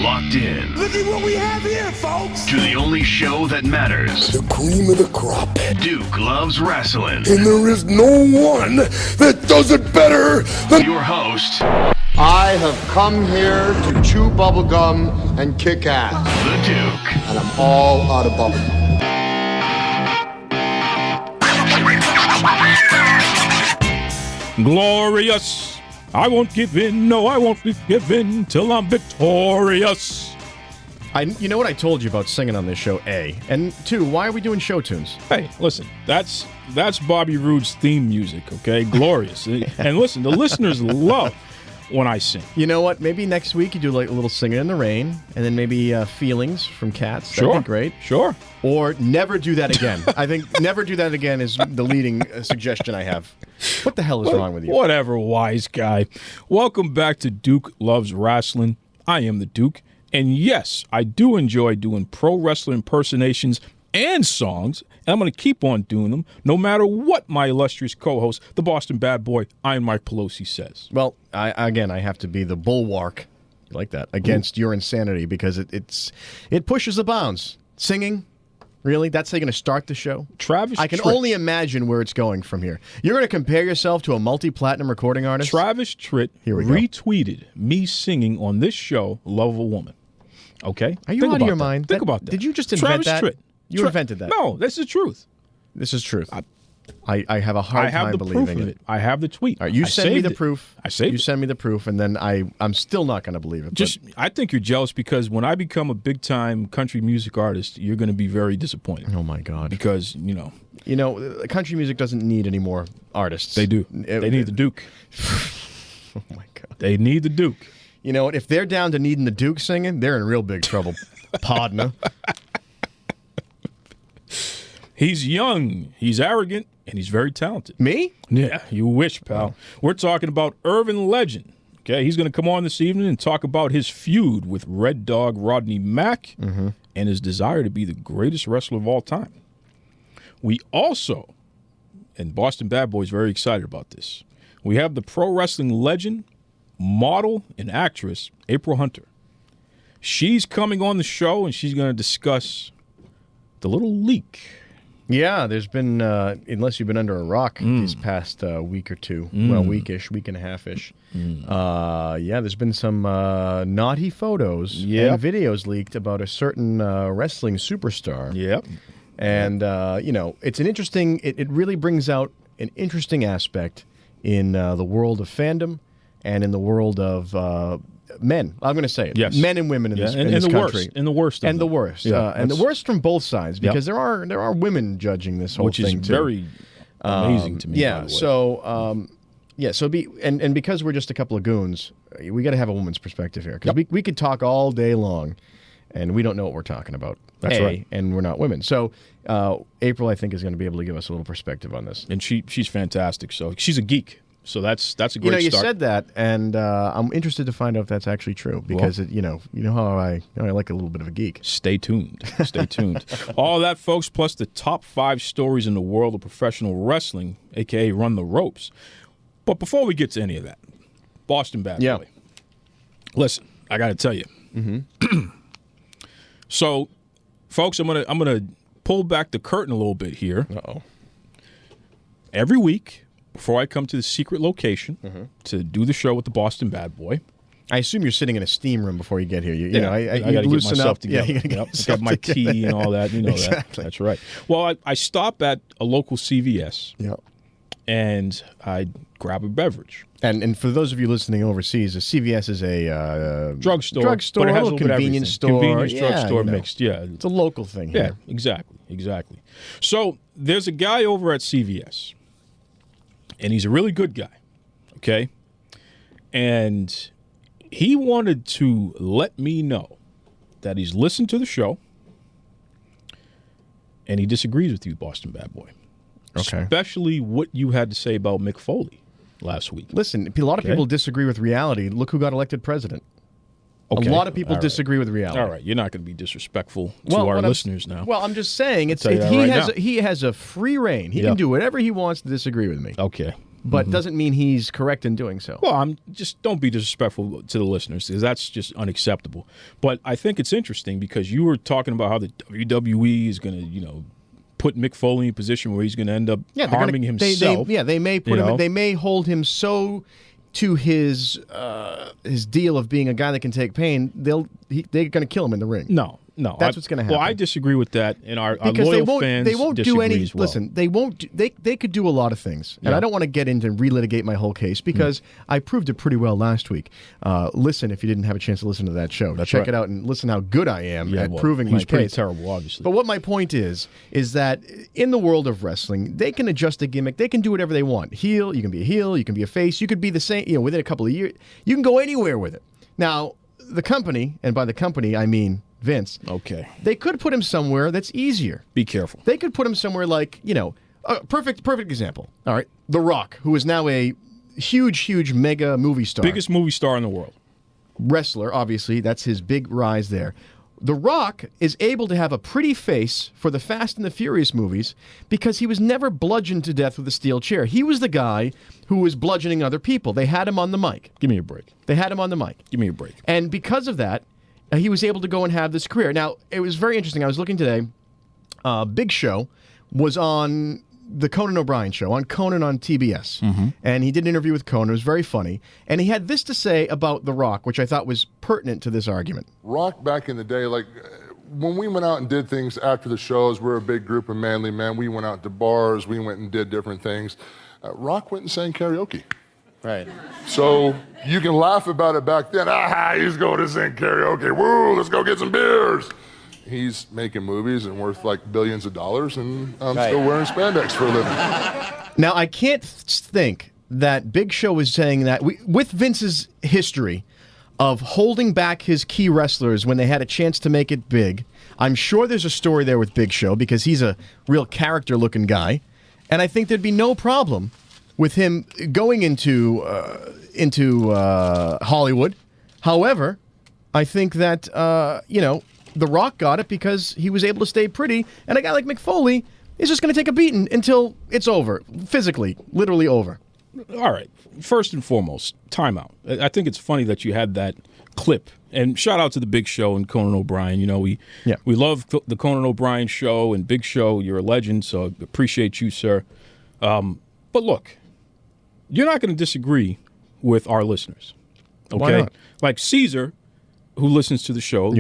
locked in. Look at what we have here, folks. To the only show that matters. The cream of the crop. Duke Loves Rasslin. And there is no one that does it better than your host. I have come here to chew bubblegum and kick ass. The Duke. And I'm all out of bubblegum. Glorious. I won't give in. No, I won't give in till I'm victorious. You know what I told you about singing on this show, A. And 2, why are we doing show tunes? Hey, listen, that's Bobby Roode's theme music, okay? Glorious. And listen, the listeners love when I sing. You know what? Maybe next week you do like a little Singing in the Rain, and then maybe Feelings from Cats. Sure. That'd be great. Sure. Or Never Do That Again. I think Never Do That Again is the leading suggestion I have. What the hell is wrong with you? Whatever, wise guy. Welcome back to Duke Loves Rasslin. I am the Duke. And yes, I do enjoy doing pro wrestler impersonations and songs, and I'm going to keep on doing them, no matter what my illustrious co-host, the Boston bad boy, Iron Mike Pelosi, says. Well, I have to be the bulwark, like that, against your insanity, because it pushes the bounds. Singing, really? That's how you're going to start the show? Travis I can Tritt. only imagine where it's going from here. You're going to compare yourself to a multi-platinum recording artist? Travis Tritt Here we go. retweeted me singing on this show, Love of a Woman. Okay? Are you Think out of about your that. mind? Think about that. Did you just invent Travis that? Tritt. You invented that. No, that's the truth. This is truth. I have a hard time believing of it. I have the tweet. All right, you send me the proof. I saved You it. send me the proof, and then I'm still not going to believe it. I think you're jealous because when I become a big-time country music artist, you're going to be very disappointed. Oh, my God. Because, country music doesn't need any more artists. They do. They need the Duke. Oh, my God. They need the Duke. You know what? If they're down to needing the Duke singing, they're in real big trouble. Partner. He's young, he's arrogant, and he's very talented. Me? Yeah, you wish, pal. We're talking about Irvin Legend. Okay, he's going to come on this evening and talk about his feud with Red Dog Rodney Mack and his desire to be the greatest wrestler of all time. We also, and Boston Bad Boy is very excited about this, we have the pro wrestling legend, model, and actress, April Hunter. She's coming on the show, and she's going to discuss the little leak. Yeah, there's been, unless you've been under a rock these past week or two, well, week and a half-ish. There's been some naughty photos and videos leaked about a certain wrestling superstar. Yep. And, it's an interesting, it really brings out an interesting aspect in the world of fandom and in the world of men. I'm going to say it. Yes. Men and women in this country. Worst, and the worst. And the worst. And the worst from both sides, because there are women judging this whole thing, which is too. very amazing to me, Yeah, by the way. so because we're just a couple of goons, we got to have a woman's perspective here. Because we could talk all day long, and we don't know what we're talking about. That's right. And we're not women. So April, I think, is going to be able to give us a little perspective on this. And she's fantastic. So she's a geek. So that's a great You start. said that, and I'm interested to find out if that's actually true. Because, you know how I like a little bit of a geek. Stay tuned. Stay tuned. All that, folks, plus the top 5 stories in the world of professional wrestling, a.k.a. Run the Ropes. But before we get to any of that, Boston Bad Boy. Listen, I got to tell you. So, folks, I'm gonna pull back the curtain a little bit here. Uh-oh. Every week, before I come to the secret location to do the show with the Boston Bad Boy. I assume you're sitting in a steam room before you get here. You I got to get myself together. Yeah, you gotta get Got my tea and all that. You know exactly. that. That's right. Well, I stop at a local CVS. Yeah. And I grab a beverage. And for those of you listening overseas, a CVS is a drugstore, but it has a little convenience store. Convenience drugstore mixed. Yeah. It's a local thing here. Yeah, exactly. So there's a guy over at CVS. And he's a really good guy, okay? And he wanted to let me know that he's listened to the show and he disagrees with you, Boston Bad Boy. Okay. Especially what you had to say about Mick Foley last week. Listen, a lot of people disagree with reality. Look who got elected president. Okay. A lot of people disagree with reality. All right, you're not going to be disrespectful to our listeners now. Well, I'm just saying, He has a free reign. He can do whatever he wants to disagree with me. Okay. but doesn't mean he's correct in doing so. Well, don't be disrespectful to the listeners, because that's just unacceptable. But I think it's interesting because you were talking about how the WWE is going to, put Mick Foley in a position where he's going to end up harming himself. They may put him. They may hold him so to his deal of being a guy that can take pain. They're going to kill him in the ring. No, that's what's going to happen. Well, I disagree with that, and our because loyal fans they won't do any. as well. Listen, they won't. They could do a lot of things, and I don't want to get into relitigate my whole case because I proved it pretty well last week. Listen, if you didn't have a chance to listen to that show, check it out and listen how good I am at proving my case. Pretty terrible, obviously. But what my point is that in the world of wrestling, they can adjust a gimmick. They can do whatever they want. Heel, you can be a heel, you can be a face, you could be the same. Within a couple of years, you can go anywhere with it. Now, the company, and by the company I mean Vince. Okay. They could put him somewhere that's easier. Be careful. They could put him somewhere like, perfect example. All right. The Rock, who is now a huge mega movie star. Biggest movie star in the world. Wrestler, obviously. That's his big rise there. The Rock is able to have a pretty face for the Fast and the Furious movies because he was never bludgeoned to death with a steel chair. He was the guy who was bludgeoning other people. They had him on the mic. Give me a break. They had him on the mic. Give me a break. And because of that, he was able to go and have this career. Now, it was very interesting. I was looking today. Big Show was on the Conan O'Brien show, on Conan on TBS. And he did an interview with Conan. It was very funny. And he had this to say about The Rock, which I thought was pertinent to this argument. Rock back in the day, when we went out and did things after the shows, we're a big group of manly men. We went out to bars. We went and did different things. Rock went and sang karaoke. Right. So you can laugh about it back then. He's going to sing karaoke. Woo, let's go get some beers. He's making movies and worth billions of dollars, and I'm still wearing spandex for a living. Now, I can't think that Big Show is saying that with Vince's history of holding back his key wrestlers when they had a chance to make it big. I'm sure there's a story there with Big Show because he's a real character-looking guy, and I think there'd be no problem with him going into Hollywood. However, I think that The Rock got it because he was able to stay pretty, and a guy like Mick Foley is just going to take a beating until it's over, physically, literally over. All right. First and foremost, timeout. I think it's funny that you had that clip. And shout out to the Big Show and Conan O'Brien. We love the Conan O'Brien show, and Big Show, you're a legend, so I appreciate you, sir. But look, you're not going to disagree with our listeners. Okay? Why not? Like Caesar, who listens to the show,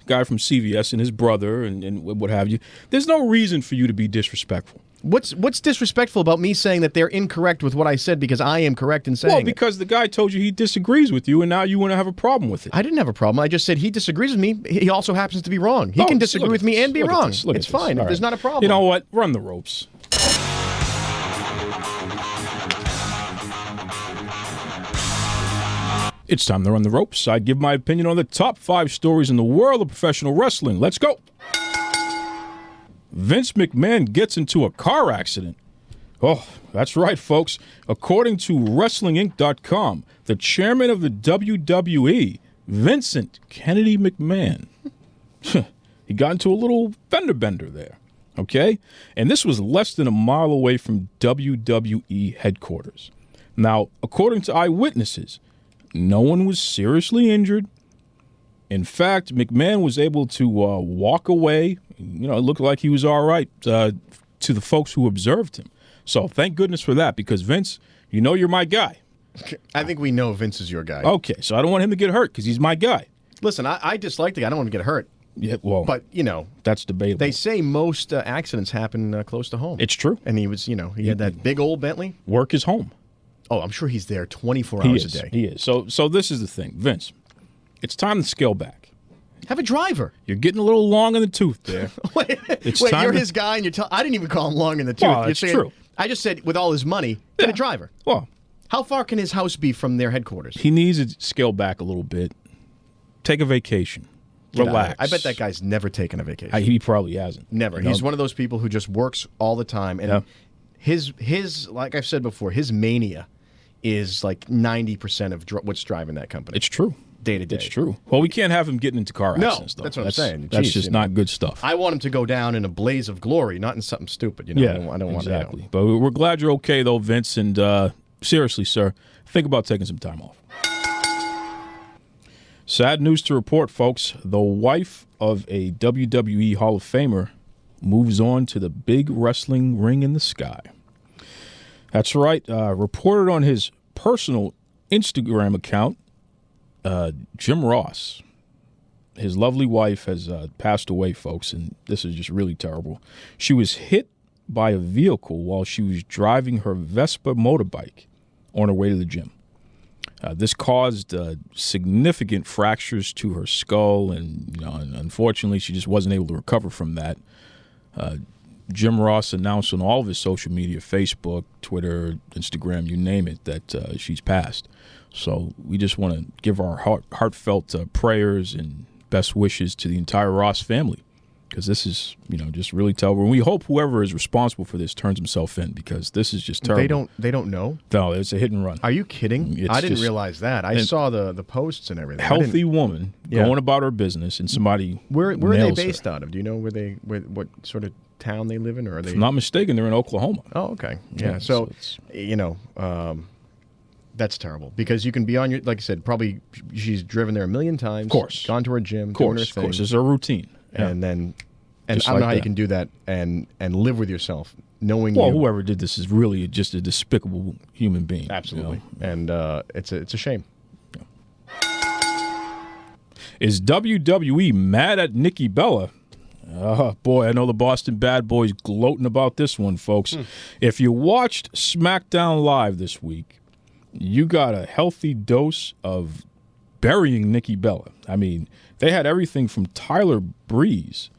guy from CVS and his brother and what have you, there's no reason for you to be disrespectful. What's disrespectful about me saying that they're incorrect with what I said because I am correct in saying because the guy told you he disagrees with you, and now you want to have a problem with it. I didn't have a problem. I just said he disagrees with me. He also happens to be wrong. He can disagree with me and be wrong. It's fine. Right. There's not a problem. You know what? Run the ropes. It's time to run the ropes. I give my opinion on the top 5 stories in the world of professional wrestling. Let's go. Vince McMahon gets into a car accident. Oh, that's right, folks. According to WrestlingInc.com, the chairman of the WWE, Vincent Kennedy McMahon, he got into a little fender bender there, okay? And this was less than a mile away from WWE headquarters. Now, according to eyewitnesses, no one was seriously injured. In fact, McMahon was able to walk away. It looked like he was all right to the folks who observed him. So thank goodness for that, because Vince, you're my guy. I think we know Vince is your guy. Okay, so I don't want him to get hurt because he's my guy. Listen, I dislike the guy. I don't want him to get hurt. Yeah, well, but that's debatable. They say most accidents happen close to home. It's true. And he was, he had that big old Bentley. Work is home. Oh, I'm sure he's there 24 hours a day. He is. So this is the thing, Vince. It's time to scale back. Have a driver. You're getting a little long in the tooth there. Wait, you're his guy, and I didn't even call him long in the tooth. Well, it's true. I just said with all his money, get a driver. Well, how far can his house be from their headquarters? He needs to scale back a little bit. Take a vacation. Relax. I bet that guy's never taken a vacation. He probably hasn't. Never. He's one of those people who just works all the time, and his like I've said before, his mania is like 90% of what's driving that company. It's true. Day to day. It's true. Well, we can't have him getting into car accidents, though. That's what I'm saying. That's just not good stuff. I want him to go down in a blaze of glory, not in something stupid. Yeah, I don't want exactly. But we're glad you're okay, though, Vince. And seriously, sir, think about taking some time off. Sad news to report, folks. The wife of a WWE Hall of Famer moves on to the big wrestling ring in the sky. That's right. Reported on his personal Instagram account, Jim Ross. His lovely wife has passed away, folks, and this is just really terrible. She was hit by a vehicle while she was driving her Vespa motorbike on her way to the gym. This caused significant fractures to her skull, and unfortunately, she just wasn't able to recover from that. Jim Ross announced on all of his social media, Facebook, Twitter, Instagram, you name it, that she's passed. So we just want to give our heartfelt prayers and best wishes to the entire Ross family, because this is, just really terrible. And we hope whoever is responsible for this turns himself in, because this is just terrible. They don't know? No, it's a hit and run. Are you kidding? I didn't realize that. I saw the posts and everything. Healthy woman going about her business, and somebody Where are they based out of? Do you know what sort of town they live in, or are they? If I'm not mistaken, they're in Oklahoma. Oh, okay. Yeah. So that's terrible, because you can be on your, like I said, probably she's driven there a million times. Of course. Gone to her gym, doing her thing. Of course, it's her routine. Yeah. And then, I don't know how you can do that and live with yourself, knowing whoever did this is really just a despicable human being. Absolutely. And it's a shame. Yeah. Is WWE mad at Nikki Bella? Oh, boy, I know the Boston Bad Boys gloating about this one, folks. If you watched SmackDown Live this week, you got a healthy dose of burying Nikki Bella. I mean, they had everything from Tyler Breeze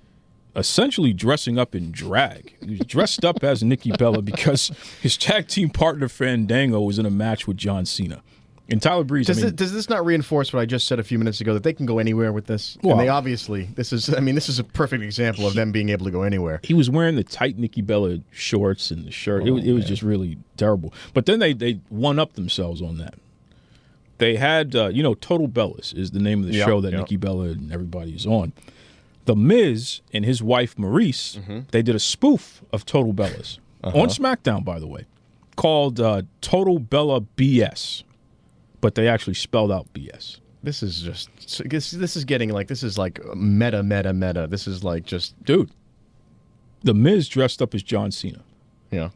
essentially dressing up in drag. He was dressed up as Nikki Bella because his tag team partner Fandango was in a match with John Cena. And Tyler Breeze, does this not reinforce what I just said a few minutes ago, that they can go anywhere with this? Well, and they obviously, this is a perfect example of them being able to go anywhere. He was wearing the tight Nikki Bella shorts and the shirt. It was just really terrible. But then they one-upped themselves on that. They had, Total Bellas is the name of the show that Nikki Bella and everybody is on. The Miz and his wife Maurice, they did a spoof of Total Bellas on SmackDown, by the way, called Total Bella BS. But they actually spelled out BS. This is just, this is getting like, this is like meta. This is like just... Dude, The Miz dressed up as John Cena. Yeah.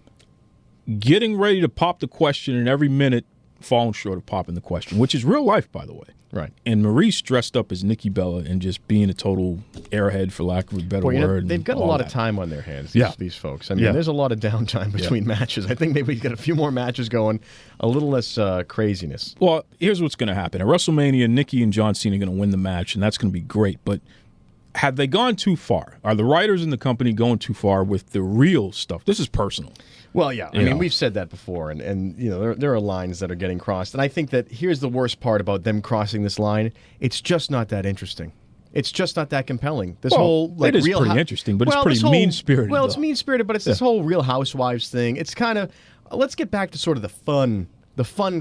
Getting ready to pop the question, and every minute falling short of popping the question, which is real life, by the way. Right. And Maurice dressed up as Nikki Bella and just being a total airhead, for lack of a better word. They've got a lot of time on their hands, these folks. I mean, there's a lot of downtime between matches. I think maybe we get a few more matches going, a little less craziness. Well, here's what's going to happen. At WrestleMania, Nikki and John Cena are going to win the match, and that's going to be great. But have they gone too far? Are the writers in the company going too far with the real stuff? This is personal. Well, yeah. I mean, we've said that before, and there are lines that are getting crossed. And I think that here's the worst part about them crossing this line. It's just not that interesting. It's just not that compelling. This whole it is pretty interesting, but it's pretty mean-spirited. Well, it's mean-spirited, but it's this whole Real Housewives thing. It's kind of, let's get back to sort of the fun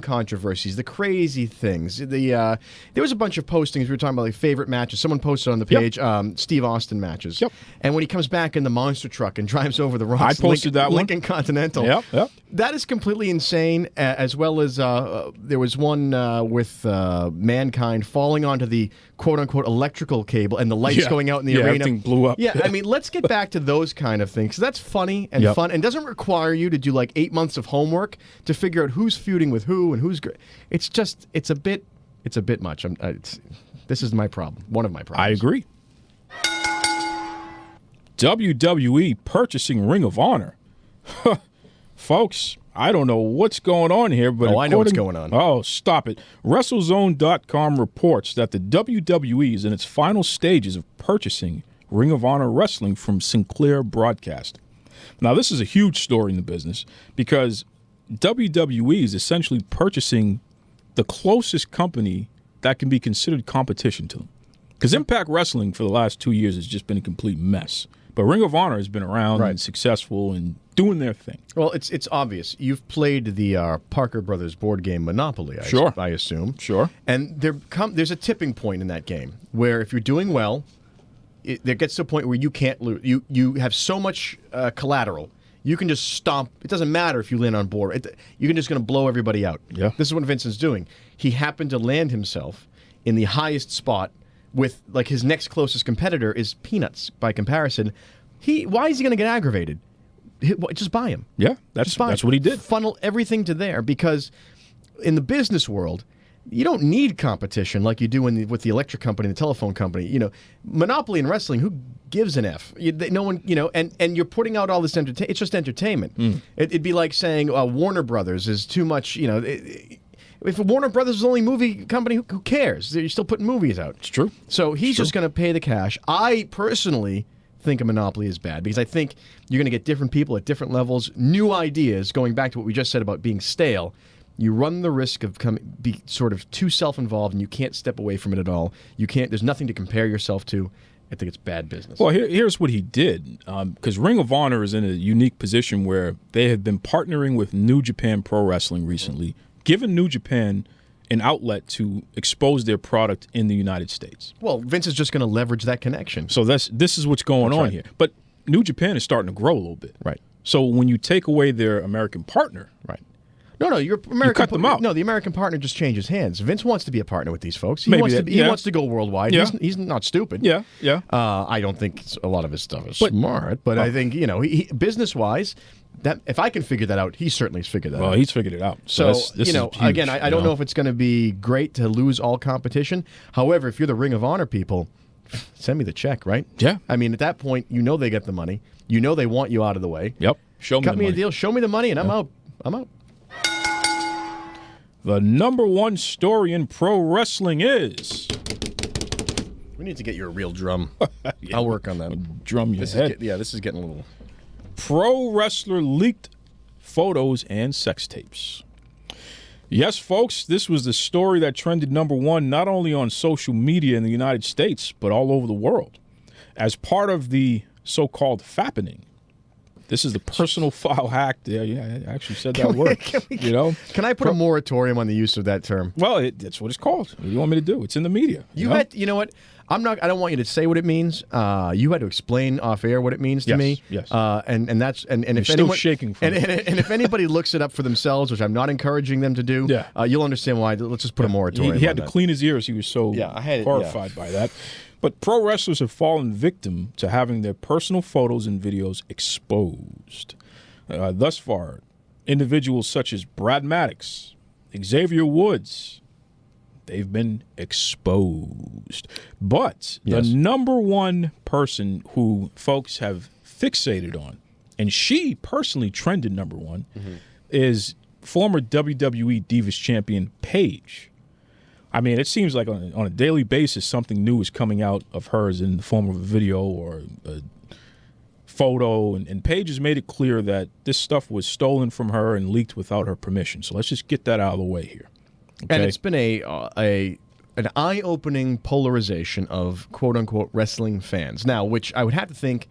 controversies, the crazy things. There was a bunch of postings. We were talking about like favorite matches. Someone posted on the page Steve Austin matches. Yep. And when he comes back in the monster truck and drives over the rocks, I posted that one. Lincoln Continental. Yep. That is completely insane. As well as there was one with Mankind falling onto the quote unquote electrical cable and the lights going out in the arena. Everything blew up. Yeah. I mean, let's get back to those kind of things. 'Cause that's funny and fun, and doesn't require you to do like 8 months of homework to figure out who's feuding with who and who's great. It's a bit much. This is my problem. One of my problems. I agree. WWE purchasing Ring of Honor. Folks, I don't know what's going on here, but I know what's going on. Oh, stop it. WrestleZone.com reports that the WWE is in its final stages of purchasing Ring of Honor Wrestling from Sinclair Broadcasting. Now, this is a huge story in the business because WWE is essentially purchasing the closest company that can be considered competition to them. Because Impact Wrestling for the last 2 years has just been a complete mess. But Ring of Honor has been around and successful and doing their thing. Well, it's obvious. You've played the Parker Brothers board game Monopoly, I assume. Sure. And there's a tipping point in that game where if you're doing well, there gets to a point where you can't lose. You have so much collateral. You can just stomp. It doesn't matter if you land on board. You're just going to blow everybody out. Yeah. This is what Vincent's doing. He happened to land himself in the highest spot with, like, his next closest competitor is peanuts by comparison. Why is he going to get aggravated? Just buy him. Yeah, that's what he did. Funnel everything to there, because in the business world, you don't need competition like you do with the electric company, the telephone company. You know, monopoly in wrestling, who gives an F? No one, and you're putting out all this entertainment. It's just entertainment. It'd be like saying Warner Brothers is too much. If Warner Brothers is the only movie company, who cares? You're still putting movies out. It's true. So he's just going to pay the cash. I personally think a monopoly is bad, because I think you're going to get different people at different levels, new ideas. Going back to what we just said about being stale. You run the risk of be sort of too self-involved, and you can't step away from it at all. You can't. There's nothing to compare yourself to. I think it's bad business. Well, here's what he did, because Ring of Honor is in a unique position where they have been partnering with New Japan Pro Wrestling recently, giving New Japan an outlet to expose their product in the United States. Well, Vince is just going to leverage that connection. So this is what's going on here. But New Japan is starting to grow a little bit. Right. So when you take away their American partner, right. No, your American. You cut them out. No, the American partner just changes hands. Vince wants to be a partner with these folks. He Maybe wants to go worldwide. Yeah. He's not stupid. Yeah. I don't think a lot of his stuff is smart, but I think he business-wise, that if I can figure that out, he certainly has figured that out. Well, he's figured it out. So this is huge, again, I don't know if it's going to be great to lose all competition. However, if you're the Ring of Honor people, send me the check, right? Yeah. I mean, at that point, they get the money. They want you out of the way. Yep. Cut me a deal. Show me the money, and I'm out. I'm out. The number one story in pro wrestling is... We need to get you a real drum. I'll work on that. Drum your head. This is getting a little... Pro wrestler leaked photos and sex tapes. Yes, folks, this was the story that trended number one not only on social media in the United States, but all over the world. As part of the so-called fappening. This is the personal file hack. Yeah, I actually said that word. Can I put a moratorium on the use of that term? Well, that's what it's called. What do you want me to do? It's in the media. You know what? I don't want you to say what it means. You had to explain off air what it means to me. Yes. And if still anyone shaking from and if anybody looks it up for themselves, which I'm not encouraging them to do, you'll understand why. Let's just put a moratorium. He had to clean his ears. He was so horrified by that. But pro wrestlers have fallen victim to having their personal photos and videos exposed. Thus far, individuals such as Brad Maddox, Xavier Woods, they've been exposed. But the number one person who folks have fixated on, and she personally trended number one, is former WWE Divas champion Paige. I mean, it seems like on a daily basis, something new is coming out of hers in the form of a video or a photo. And Paige has made it clear that this stuff was stolen from her and leaked without her permission. So let's just get that out of the way here. Okay? And it's been an eye-opening polarization of quote-unquote wrestling fans. Now, which I would have to think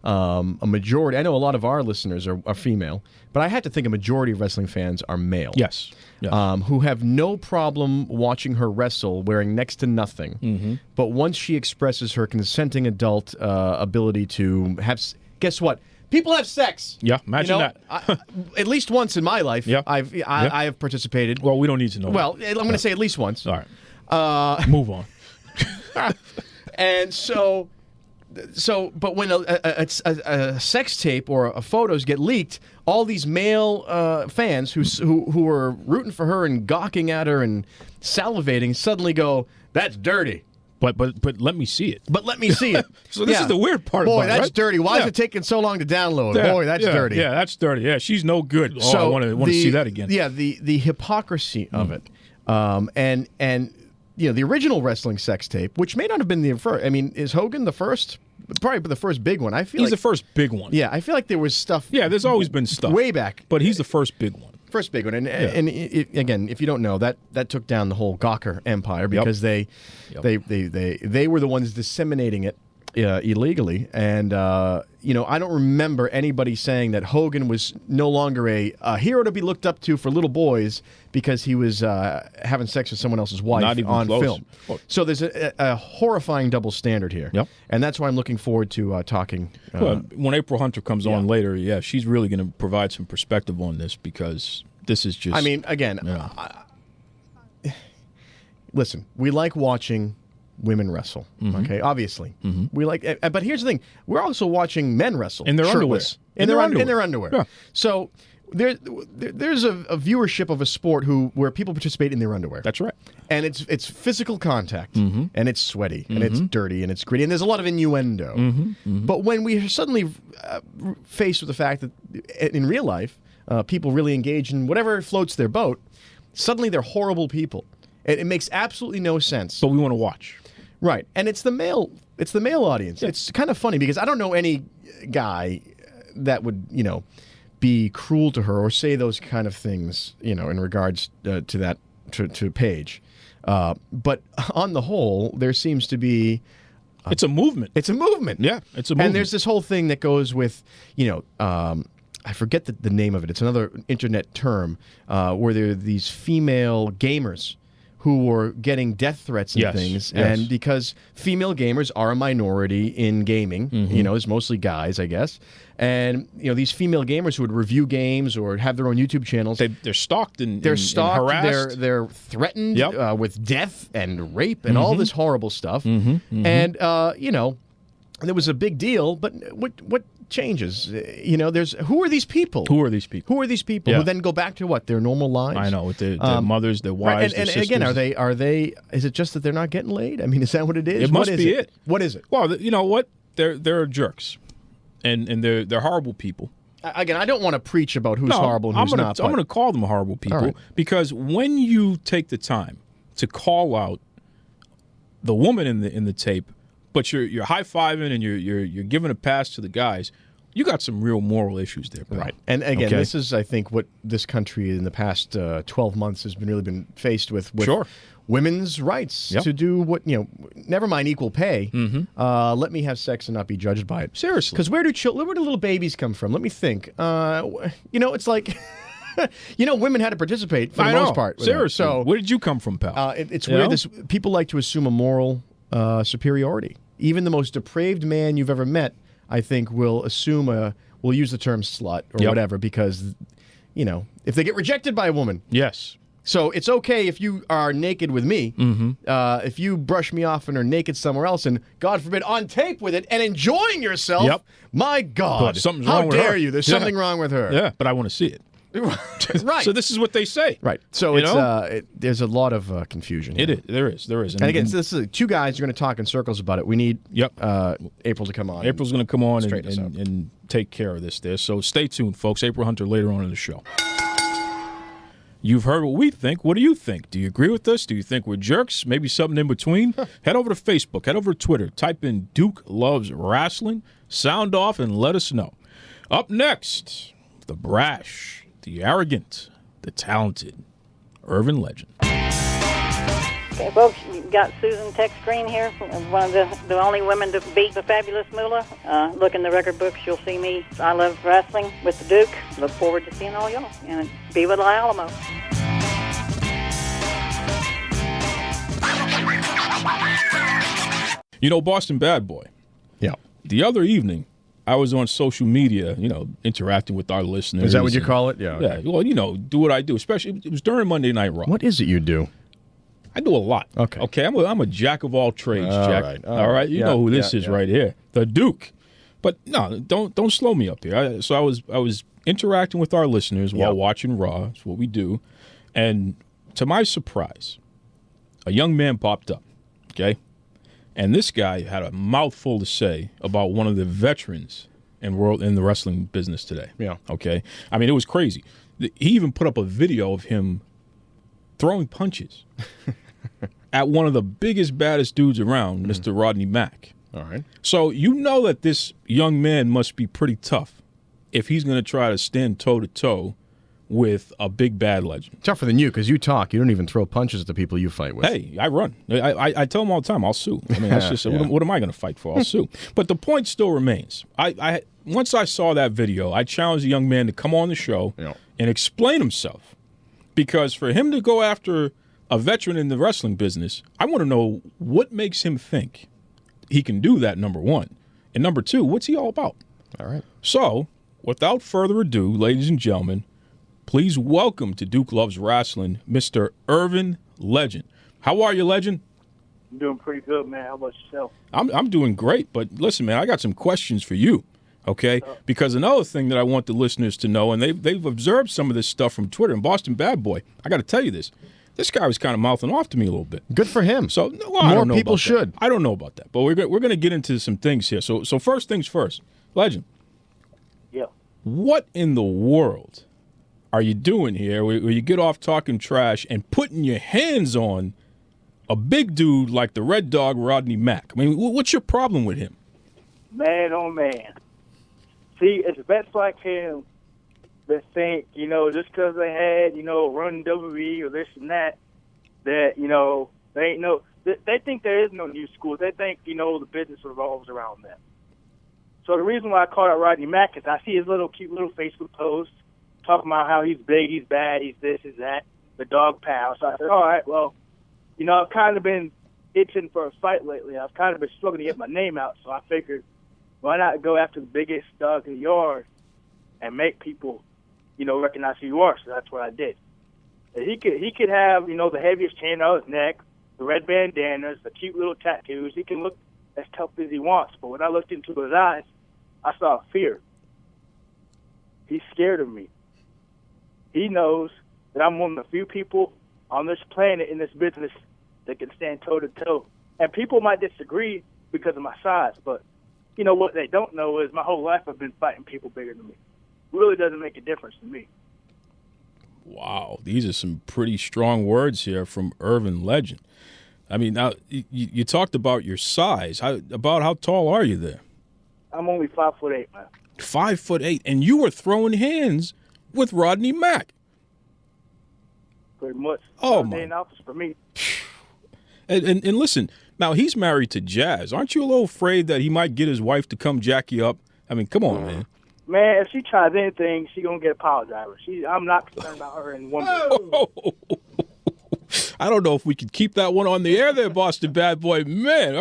a majority, I know a lot of our listeners are female, but I had to think a majority of wrestling fans are male. Yes. Who have no problem watching her wrestle wearing next to nothing. Mm-hmm. But once she expresses her consenting adult ability to have, guess what? People have sex. Yeah, imagine that. At least once in my life, Yep. I have participated. Well, we don't need to know. Well, I'm going to say at least once. All right. Move on. And but when a sex tape or photos get leaked, all these male fans who are rooting for her and gawking at her and salivating suddenly go, "That's dirty." But let me see it. But let me see it. So this is the weird part Boy, about it, that's right? dirty. Why is it taking so long to download? Boy, that's dirty. Yeah, that's dirty. Yeah, she's no good. Oh, So I want to see that again. Yeah, the hypocrisy of it, and the original wrestling sex tape, which may not have been the first. I mean, is Hogan the first? Probably the first big one. I feel He's the first big one. Yeah, I feel like there was stuff. Yeah, there's always been stuff way back, but he's the first big one. First big one, and again, if you don't know, that took down the whole Gawker empire because they were the ones disseminating it illegally, and I don't remember anybody saying that Hogan was no longer a hero to be looked up to for little boys because he was having sex with someone else's wife Not even on close. film. So there's a horrifying double standard here. Yep. And that's why I'm looking forward to talking. Well, when April Hunter comes on later, she's really going to provide some perspective on this because this is just. I mean, again, listen, we like watching women wrestle. Okay, obviously, we like. But here's the thing: we're also watching men wrestle in their shirtless. underwear. In their underwear. Yeah. So there's a viewership of a sport where people participate in their underwear. That's right. And it's physical contact, and it's sweaty, and it's dirty, and it's gritty, and there's a lot of innuendo. But when we are suddenly faced with the fact that in real life, people really engage in whatever floats their boat, suddenly they're horrible people. It makes absolutely no sense. But we want to watch. Right. And it's the male audience. Yeah. It's kind of funny because I don't know any guy that would, be cruel to her or say those kind of things, in regards to that, to Paige. But on the whole, there seems to be... It's a movement. It's a movement. Yeah, it's a movement. And there's this whole thing that goes with, I forget the name of it. It's another internet term where there are these female gamers who were getting death threats and things. Yes. And because female gamers are a minority in gaming, it's mostly guys, I guess. And, these female gamers who would review games or have their own YouTube channels. They're stalked and stalked, and harassed. They're threatened with death and rape and all this horrible stuff. And, there was a big deal, but what changes? Who are these people? Who are these people? Who then go back to what? Their normal lives? I know, with their mothers, their wives, right. their and sisters. again, are they? Is it just that they're not getting laid? I mean, is that what it is? It must be it. What is it? Well, you know what? They're jerks, and they're horrible people. Again, I don't want to preach about who's horrible and who's not. I'm going to call them horrible people because when you take the time to call out the woman in the tape, but you're high-fiving and you're giving a pass to the guys, you got some real moral issues there, pal. Right. And again, this is, I think, what this country in the past 12 months has been faced with women's rights to do what, never mind equal pay. Let me have sex and not be judged by it. Seriously. Because where do little babies come from? Let me think. It's like... women had to participate for the most part. Seriously. So, where did you come from, pal? It's weird. People like to assume a moral superiority. Even the most depraved man you've ever met, I think, will assume we'll use the term slut or whatever because, if they get rejected by a woman. Yes. So it's okay if you are naked with me. If you brush me off and are naked somewhere else and, God forbid, on tape with it and enjoying yourself, my God, something's how wrong with dare her. you? There's something wrong with her. Yeah, but I want to see it. Right. So this is what they say. Right. So there's a lot of confusion here. There is. And again, this is two guys are going to talk in circles about it. We need April to come on. April's going to come on and take care of this there. So stay tuned, folks. April Hunter later on in the show. You've heard what we think. What do you think? Do you agree with us? Do you think we're jerks? Maybe something in between? Head over to Facebook. Head over to Twitter. Type in Duke Loves Rasslin. Sound off and let us know. Up next, the brash, the arrogant, the talented Irvin Legend. Okay, folks, you've got Susan Tex Green here, one of the only women to beat the fabulous Moolah. Look in the record books, you'll see me. I love wrestling with the Duke. Look forward to seeing all y'all. And be with La Alamo. Boston Bad Boy. Yeah. The other evening, I was on social media, interacting with our listeners. Is that what you call it? Yeah. Okay. Yeah. Well, do what I do. Especially, it was during Monday Night Raw. What is it you do? I do a lot. Okay. Okay. I'm a jack of all trades, Jack. Right. All right. You know who this is right here, the Duke. But no, don't slow me up here. So I was interacting with our listeners while watching Raw. That's what we do, and to my surprise, a young man popped up. Okay. And this guy had a mouthful to say about one of the veterans in the wrestling business today. Yeah. Okay. I mean, it was crazy. He even put up a video of him throwing punches at one of the biggest, baddest dudes around, Mr. Rodney Mack. All right. So you know that this young man must be pretty tough if he's going to try to stand toe-to-toe with a big bad legend. Tougher than you because you talk. You don't even throw punches at the people you fight with. Hey, I run. I tell them all the time, I'll sue. I mean, that's just what am I going to fight for? I'll sue. But the point still remains. Once I saw that video, I challenged the young man to come on the show and explain himself. Because for him to go after a veteran in the wrestling business, I want to know what makes him think he can do that, number one. And number two, what's he all about? All right. So, without further ado, ladies and gentlemen, please welcome to Duke Loves Rasslin, Mr. Irvin Legend. How are you, Legend? I'm doing pretty good, man. How about yourself? I'm doing great, but listen, man, I got some questions for you, okay? Because another thing that I want the listeners to know, and they've observed some of this stuff from Twitter, and Boston Bad Boy, I got to tell you this. This guy was kind of mouthing off to me a little bit. Good for him. So I don't know people about should. That. I don't know about that, but we're going to get into some things here. So first things first, Legend. Yeah. What in the world are you doing here where you get off talking trash and putting your hands on a big dude like the Red Dog Rodney Mack? I mean, what's your problem with him? Man, oh, man. See, it's vets like him that think, just because they had, run WWE or this and that, they ain't no, they think there is no new school. They think, the business revolves around them. So the reason why I call out Rodney Mack is I see his cute little Facebook post talking about how he's big, he's bad, he's this, he's that, the dog pal. So I said, all right, well, I've kind of been itching for a fight lately. I've kind of been struggling to get my name out. So I figured, why not go after the biggest dog in the yard and make people, recognize who you are. So that's what I did. And he could have, the heaviest chain on his neck, the red bandanas, the cute little tattoos. He can look as tough as he wants. But when I looked into his eyes, I saw fear. He's scared of me. He knows that I'm one of the few people on this planet in this business that can stand toe-to-toe. And people might disagree because of my size, but what they don't know is my whole life I've been fighting people bigger than me. It really doesn't make a difference to me. Wow, these are some pretty strong words here from Irvin Legend. I mean, now you talked about your size. How tall are you there? I'm only 5'8", man. 5'8", and you were throwing hands with Rodney Mack. Pretty much. Oh, my. Office for me. And listen, now he's married to Jazz. Aren't you a little afraid that he might get his wife to come jack you up? I mean, come on, man. Man, if she tries anything, she's going to get a pile driver. I'm not concerned about her in one bit. I don't know if we could keep that one on the air there, Boston Bad Boy. Man,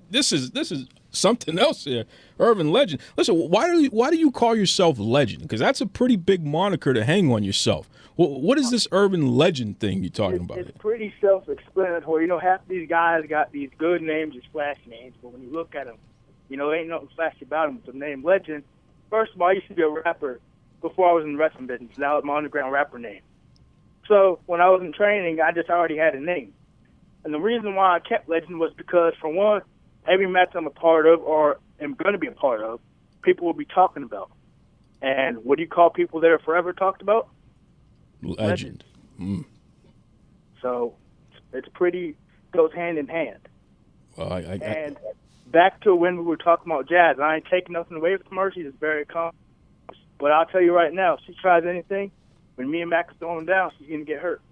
this is something else here. Irvin Legend. Listen, why do you call yourself Legend? Because that's a pretty big moniker to hang on yourself. What is this Irvin Legend thing you're talking about? It's pretty self-explanatory. Half these guys got these good names as flash names, but when you look at them, ain't nothing flashy about them with the name Legend. First of all, I used to be a rapper before I was in the wrestling business. That was my underground rapper name. So when I was in training, I just already had a name. And the reason why I kept Legend was because, for one, every match I'm a part of or am going to be a part of, people will be talking about. And what do you call people that are forever talked about? Legend. So it's pretty, goes hand in hand. Well, and back to when we were talking about Jazz, I ain't taking nothing away from her. She's very calm. But I'll tell you right now, if she tries anything, when me and Mac are throwing down, she's going to get hurt.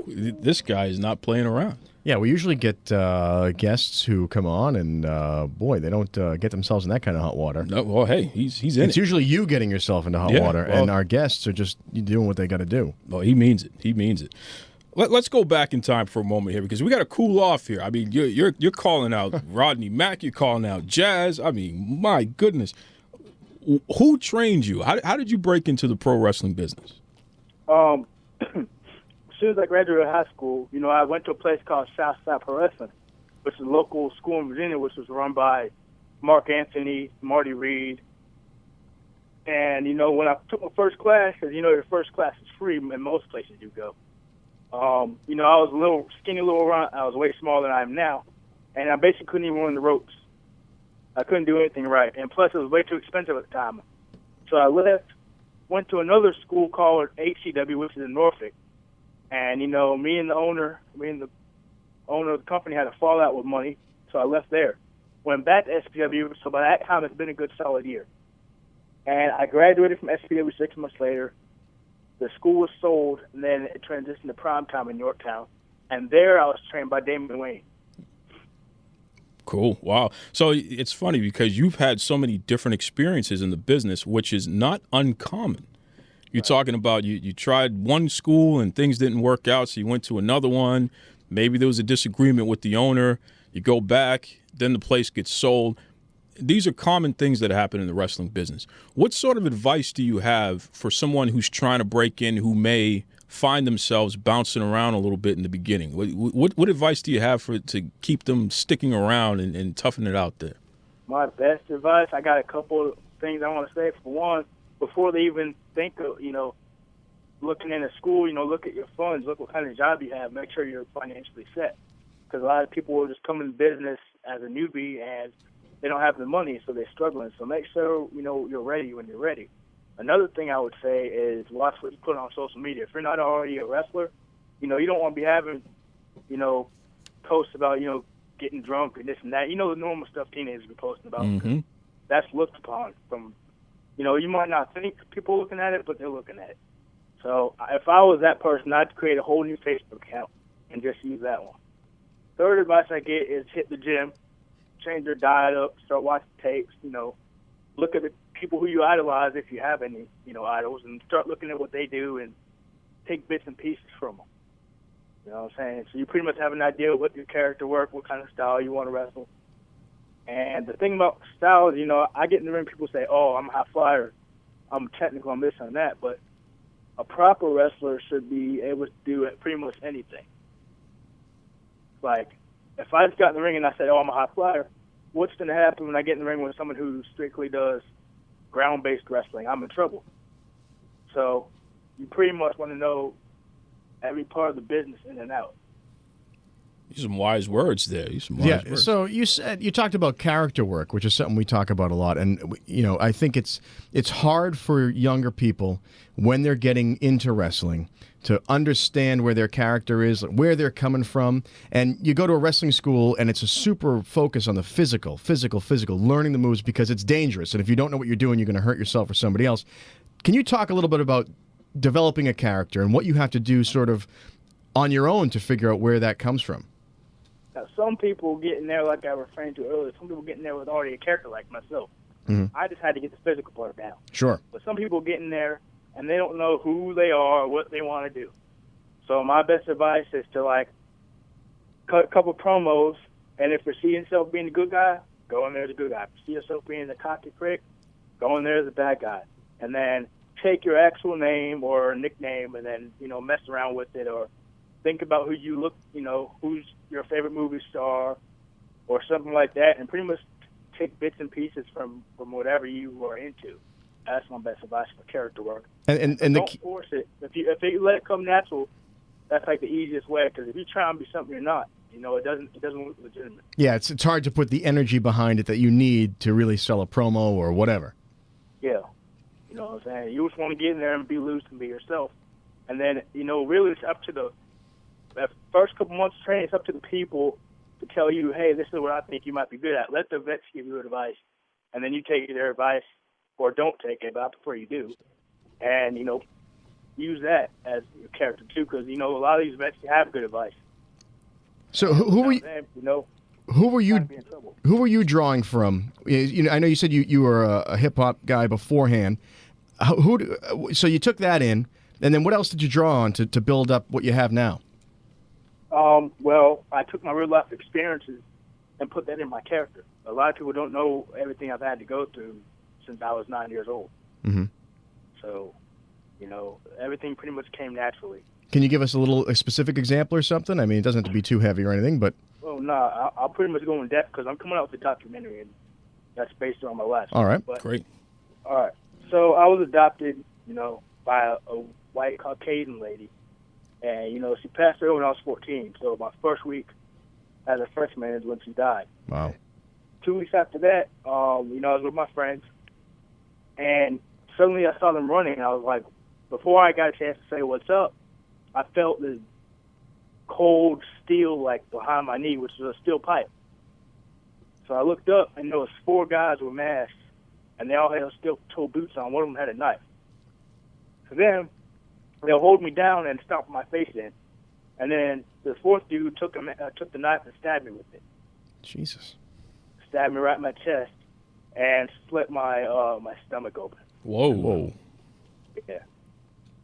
This guy is not playing around. Yeah, we usually get guests who come on, and boy, they don't get themselves in that kind of hot water. No, well, hey, he's in it. It's usually you getting yourself into hot water, and our guests are just doing what they got to do. Well, he means it. He means it. Let's go back in time for a moment here because we got to cool off here. I mean, you're calling out Rodney Mack, you're calling out Jazz. I mean, my goodness, who trained you? How did you break into the pro wrestling business? As soon as I graduated high school, I went to a place called Southside Pro Wrestling, which is a local school in Virginia, which was run by Mark Anthony, Marty Reed. And, when I took my first class, because, your first class is free in most places you go. I was a little skinny, I was way smaller than I am now, and I basically couldn't even run the ropes. I couldn't do anything right, and plus it was way too expensive at the time. So I left, went to another school called HCW, which is in Norfolk. And, me and the owner of the company had a fallout with money, so I left there. Went back to SPW, so by that time it's been a good solid year. And I graduated from SPW 6 months later, the school was sold, and then it transitioned to primetime in Yorktown. And there I was trained by Damon Wayne. Cool. Wow. So it's funny because you've had so many different experiences in the business, which is not uncommon. You're talking about you tried one school and things didn't work out, so you went to another one. Maybe there was a disagreement with the owner. You go back, then the place gets sold. These are common things that happen in the wrestling business. What sort of advice do you have for someone who's trying to break in who may find themselves bouncing around a little bit in the beginning? What advice do you have to keep them sticking around and toughing it out there? My best advice, I got a couple of things I want to say. For one, before they even think of, looking into school, look at your funds, look what kind of job you have, make sure you're financially set. Because a lot of people will just come in business as a newbie and they don't have the money, so they're struggling. So make sure, you're ready when you're ready. Another thing I would say is watch what you put on social media. If you're not already a wrestler, you don't want to be having, posts about, getting drunk and this and that. The normal stuff teenagers be posting about. Mm-hmm. That's looked upon from, you might not think people looking at it, but they're looking at it. So if I was that person, I'd create a whole new Facebook account and just use that one. Third advice I get is hit the gym, change your diet up, start watching tapes, look at the people who you idolize if you have any, idols, and start looking at what they do and take bits and pieces from them. You know what I'm saying? So you pretty much have an idea of what your character work, what kind of style you want to wrestle. And the thing about style is, I get in the ring, people say, oh, I'm a high flyer, I'm technical, I'm this and that, but a proper wrestler should be able to do pretty much anything. Like, if I just got in the ring and I said, oh, I'm a high flyer, what's going to happen when I get in the ring with someone who strictly does ground-based wrestling? I'm in trouble. So you pretty much want to know every part of the business in and out. Some wise words there. Words. So you talked about character work, which is something we talk about a lot, and I think it's hard for younger people when they're getting into wrestling to understand where their character is, where they're coming from. And you go to a wrestling school, and it's a super focus on the physical, learning the moves because it's dangerous. And if you don't know what you're doing, you're going to hurt yourself or somebody else. Can you talk a little bit about developing a character and what you have to do sort of on your own to figure out where that comes from? Now, some people get in there, like I was referring to earlier, some people get in there with already a character like myself. Mm-hmm. I just had to get the physical part down. Sure. But some people get in there, and they don't know who they are or what they want to do. So my best advice is to, cut a couple promos, and if you see yourself being a good guy, go in there as a good guy. If you see yourself being a cocky prick, go in there as a bad guy. And then take your actual name or nickname and then, mess around with it, or think about who you look, who's your favorite movie star or something like that, and pretty much take bits and pieces from whatever you are into. That's my best advice for character work. And don't force it. If you let it come natural, that's like the easiest way. Because if you try and be something you're not, it doesn't look legitimate. Yeah, it's hard to put the energy behind it that you need to really sell a promo or whatever. Yeah, you know what I'm saying. You just want to get in there and be loose and be yourself. And then really it's up to the first couple months of training. It's up to the people to tell you, hey, this is what I think you might be good at. Let the vets give you advice, and then you take their advice. Or don't take it, but I prefer you do. And, use that as your character, too, because, a lot of these vets have good advice. So who were you drawing from? I know you said you were a hip-hop guy beforehand. So you took that in, and then what else did you draw on to build up what you have now? Well, I took my real-life experiences and put that in my character. A lot of people don't know everything I've had to go through since I was 9 years old. Mm-hmm. So, everything pretty much came naturally. Can you give us a specific example or something? I mean, it doesn't have to be too heavy or anything, but... Well, no, I'll pretty much go in depth because I'm coming out with a documentary, and that's based on my life. All right. Great. All right. So I was adopted, by a white Caucasian lady. And, she passed away when I was 14. So my first week as a freshman is when she died. Wow. 2 weeks after that, I was with my friends. And suddenly I saw them running. I was like, before I got a chance to say what's up, I felt this cold steel behind my knee, which was a steel pipe. So I looked up, and there was 4 guys with masks, and they all had steel-toe boots on. One of them had a knife. So then they'll hold me down and stomp my face in. And then the fourth dude took the knife and stabbed me with it. Jesus. Stabbed me right in my chest and split my my stomach open. Whoa. Yeah.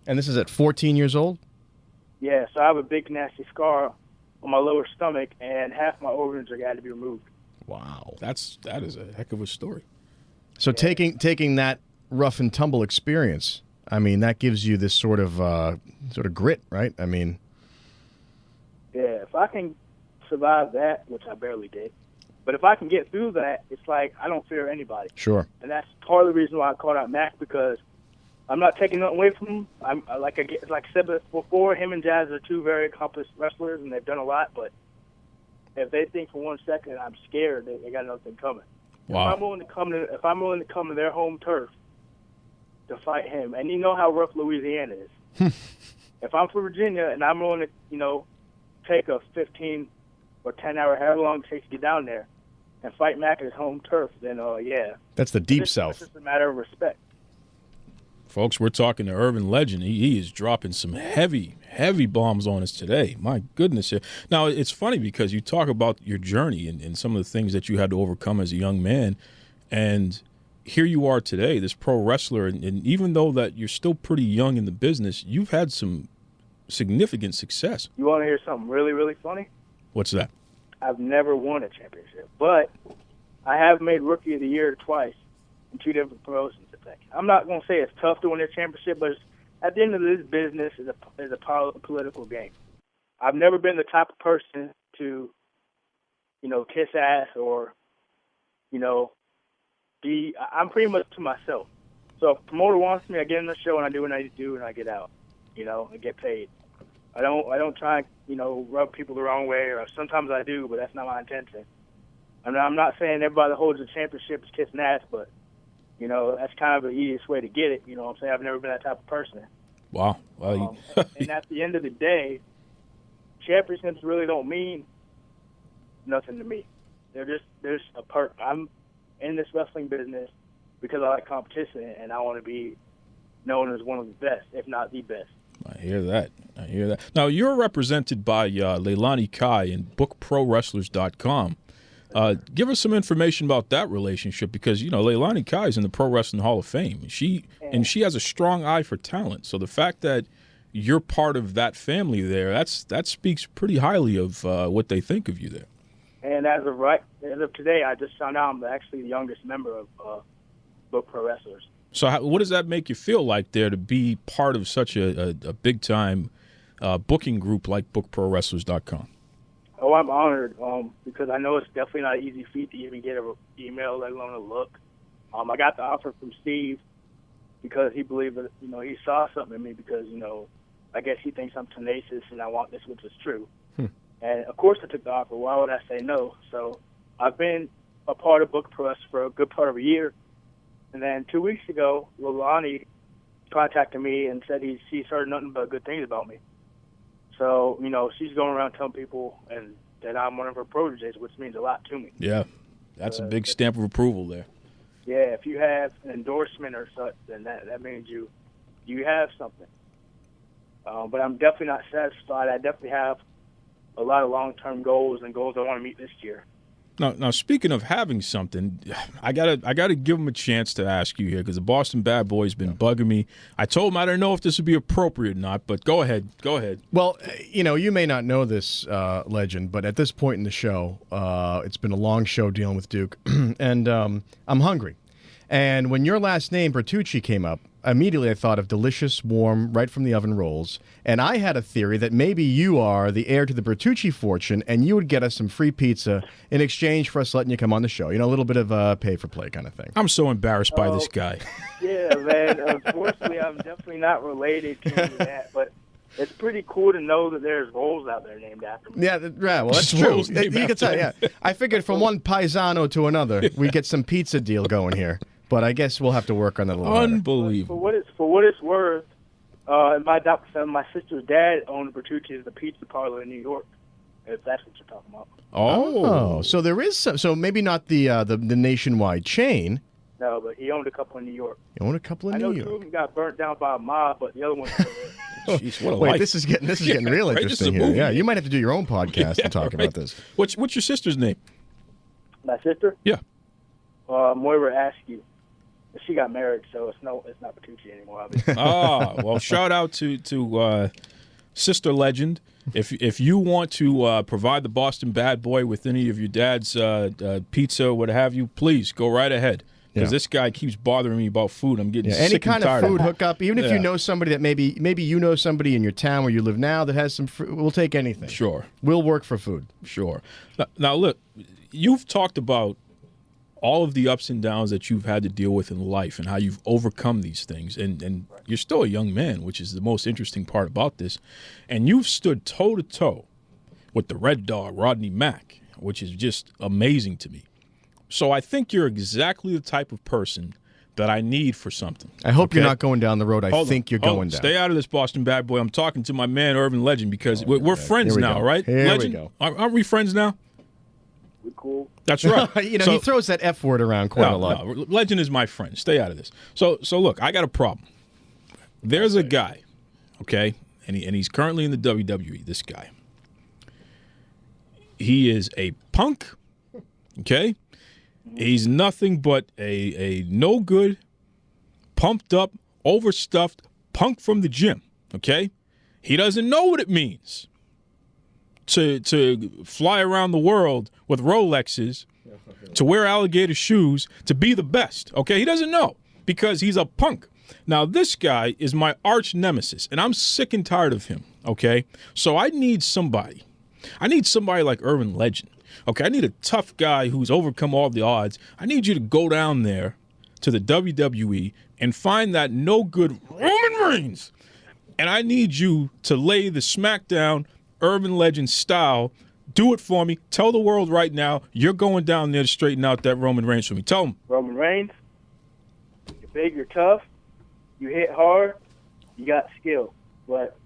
And this is at 14 years old? Yeah, so I have a big nasty scar on my lower stomach, and half my organs are got to be removed. Wow. That is a heck of a story. So taking that rough and tumble experience, I mean, that gives you this sort of grit, right? I mean, yeah, if I can survive that, which I barely did, but if I can get through that, it's like I don't fear anybody. sure. And that's part of the reason why I called out Mac, because I'm not taking nothing away from him. Like I said before, him and Jazz are two very accomplished wrestlers, and they've done a lot. But if they think for 1 second I'm scared, they got nothing coming. Wow. If I'm willing to come to their home turf to fight him, and you know how rough Louisiana is. If I'm from Virginia and I'm willing to, take a 15 or 10 hour, however long it takes to get down there, and fight Mac at his home turf, then yeah. That's the deep It's South. just a matter of respect. Folks, we're talking to Irvin Legend. He is dropping some heavy, heavy bombs on us today. My goodness. Now, it's funny because you talk about your journey and some of the things that you had to overcome as a young man. And here you are today, this pro wrestler. And even though that you're still pretty young in the business, you've had some significant success. You want to hear something really, really funny? What's that? I've never won a championship, but I have made Rookie of the Year twice in two different promotions. I'm not going to say it's tough to win a championship, but at the end of this business is a political game. I've never been the type of person to, kiss ass or, I'm pretty much to myself. So if a promoter wants me, I get in the show and I do what I need to do and I get out, and get paid. I don't try, rub people the wrong way, or sometimes I do, but that's not my intention. I'm not saying everybody that holds the championship is kissing ass, but that's kind of the easiest way to get it. You know what I'm saying? I've never been that type of person. Wow. Well, and at the end of the day, championships really don't mean nothing to me. There's a part. I'm in this wrestling business because I like competition and I want to be known as one of the best, if not the best. I hear that. Now, you're represented by Leilani Kai and BookProWrestlers.com. Give us some information about that relationship because, Leilani Kai is in the Pro Wrestling Hall of Fame. She has a strong eye for talent. So the fact that you're part of that family there, that speaks pretty highly of what they think of you there. And as of today, I just found out I'm actually the youngest member of Book Pro Wrestlers. So what does that make you feel like there to be part of such a big-time booking group like BookProWrestlers.com? Oh, I'm honored because I know it's definitely not an easy feat to even get an email, let alone a look. I got the offer from Steve because he believed that, he saw something in me because, I guess he thinks I'm tenacious and I want this, which is true. And, of course, I took the offer. Why would I say no? So I've been a part of Book Press for a good part of a year. And then 2 weeks ago, Leilani contacted me and said she's heard nothing but good things about me. So, she's going around telling people and that I'm one of her proteges, which means a lot to me. Yeah, that's a big stamp of approval there. Yeah, if you have an endorsement or such, then that means you have something. But I'm definitely not satisfied. I definitely have a lot of long-term goals and goals I want to meet this year. Now, speaking of having something, I gotta give him a chance to ask you here because the Boston Bad Boy's been bugging me. I told him I don't know if this would be appropriate or not, but go ahead. Well, you may not know this, Legend, but at this point in the show, it's been a long show dealing with Duke, and I'm hungry. And when your last name, Bertucci, came up, immediately I thought of delicious, warm, right from the oven rolls. And I had a theory that maybe you are the heir to the Bertucci fortune, and you would get us some free pizza in exchange for us letting you come on the show. A little bit of a pay-for-play kind of thing. I'm so embarrassed by this guy. Yeah, man. Unfortunately, I'm definitely not related to that, but it's pretty cool to know that there's rolls out there named after me. Yeah, well, that's true. You can tell, yeah. I figured from one paisano to another, we get some pizza deal going here. But I guess we'll have to work on that a little harder. Unbelievable. For what it's worth, my sister's dad owned Bertucci's, the pizza parlor in New York. If that's what you're talking about. Oh, so there is some. So maybe not the nationwide chain, No, but he owned a couple in New York. You own a couple in I know New two of York. them got burnt down by a mob, but the other one's still there. Jeez, what a Wait, life. this is getting real right? This is interesting a here. movie. Yeah, you might have to do your own podcast Yeah, to talk right. about this. What's your sister's name? My sister, Yeah. Moira Askew. She got married, so it's not Bertucci anymore, obviously. Well, shout out to Sister Legend. If you want to provide the Boston Bad Boy with any of your dad's pizza, what have you, please go right ahead. Because Yeah. this guy keeps bothering me about food. I'm getting Yeah, any sick and kind of tired food it. hookup, even if Yeah. you know somebody that maybe you know somebody in your town where you live now that has some we'll take anything. Sure. We'll work for food. Sure. Now, look, you've talked about all of the ups and downs that you've had to deal with in life and how you've overcome these things. And you're still a young man, which is the most interesting part about this. And you've stood toe-to-toe with the Red Dog, Rodney Mack, which is just amazing to me. So I think you're exactly the type of person that I need for something. I hope you're Okay? not going down the road I think you're going down. Stay out of this, Boston Bad Boy. I'm talking to my man, Irvin Legend, because we're friends Here we now, go. right? Here we Legend? go. Aren't we friends now? We cool. That's right. He throws that F word around quite a lot. No, Legend is my friend. Stay out of this. So look, I got a problem. There's a guy, okay, and he's currently in the WWE. This guy, he is a punk, okay. He's nothing but a no good, pumped up, overstuffed punk from the gym, okay. He doesn't know what it means to fly around the world with Rolexes, to wear alligator shoes, to be the best, okay? He doesn't know because he's a punk. Now, this guy is my arch nemesis, and I'm sick and tired of him, okay? So I need somebody. I need somebody like Irvin Legend, okay? I need a tough guy who's overcome all the odds. I need you to go down there to the WWE and find that no-good Roman Reigns, and I need you to lay the smackdown Irvin Legend style. Do it for me. Tell the world right now you're going down there to straighten out that Roman Reigns for me. Tell him. Roman Reigns, you're big, you're tough, you hit hard, you got skill. But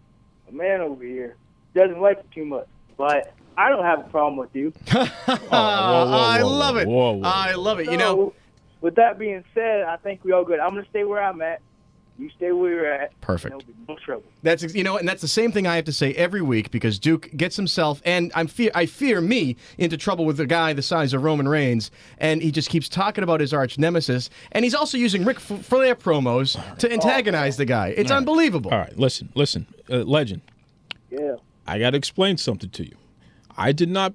a man over here doesn't like you too much. But I don't have a problem with you. I love it. I love it. You know, So, with that being said, I think we all good. I'm going to stay where I'm at. You stay where you're at. Perfect. There'll be no trouble. that's and that's the same thing I have to say every week because Duke gets himself and I fear me into trouble with a guy the size of Roman Reigns, and he just keeps talking about his arch nemesis, and he's also using Ric Flair promos to antagonize the guy. It's unbelievable. All right, listen, Legend. Yeah. I got to explain something to you. I did not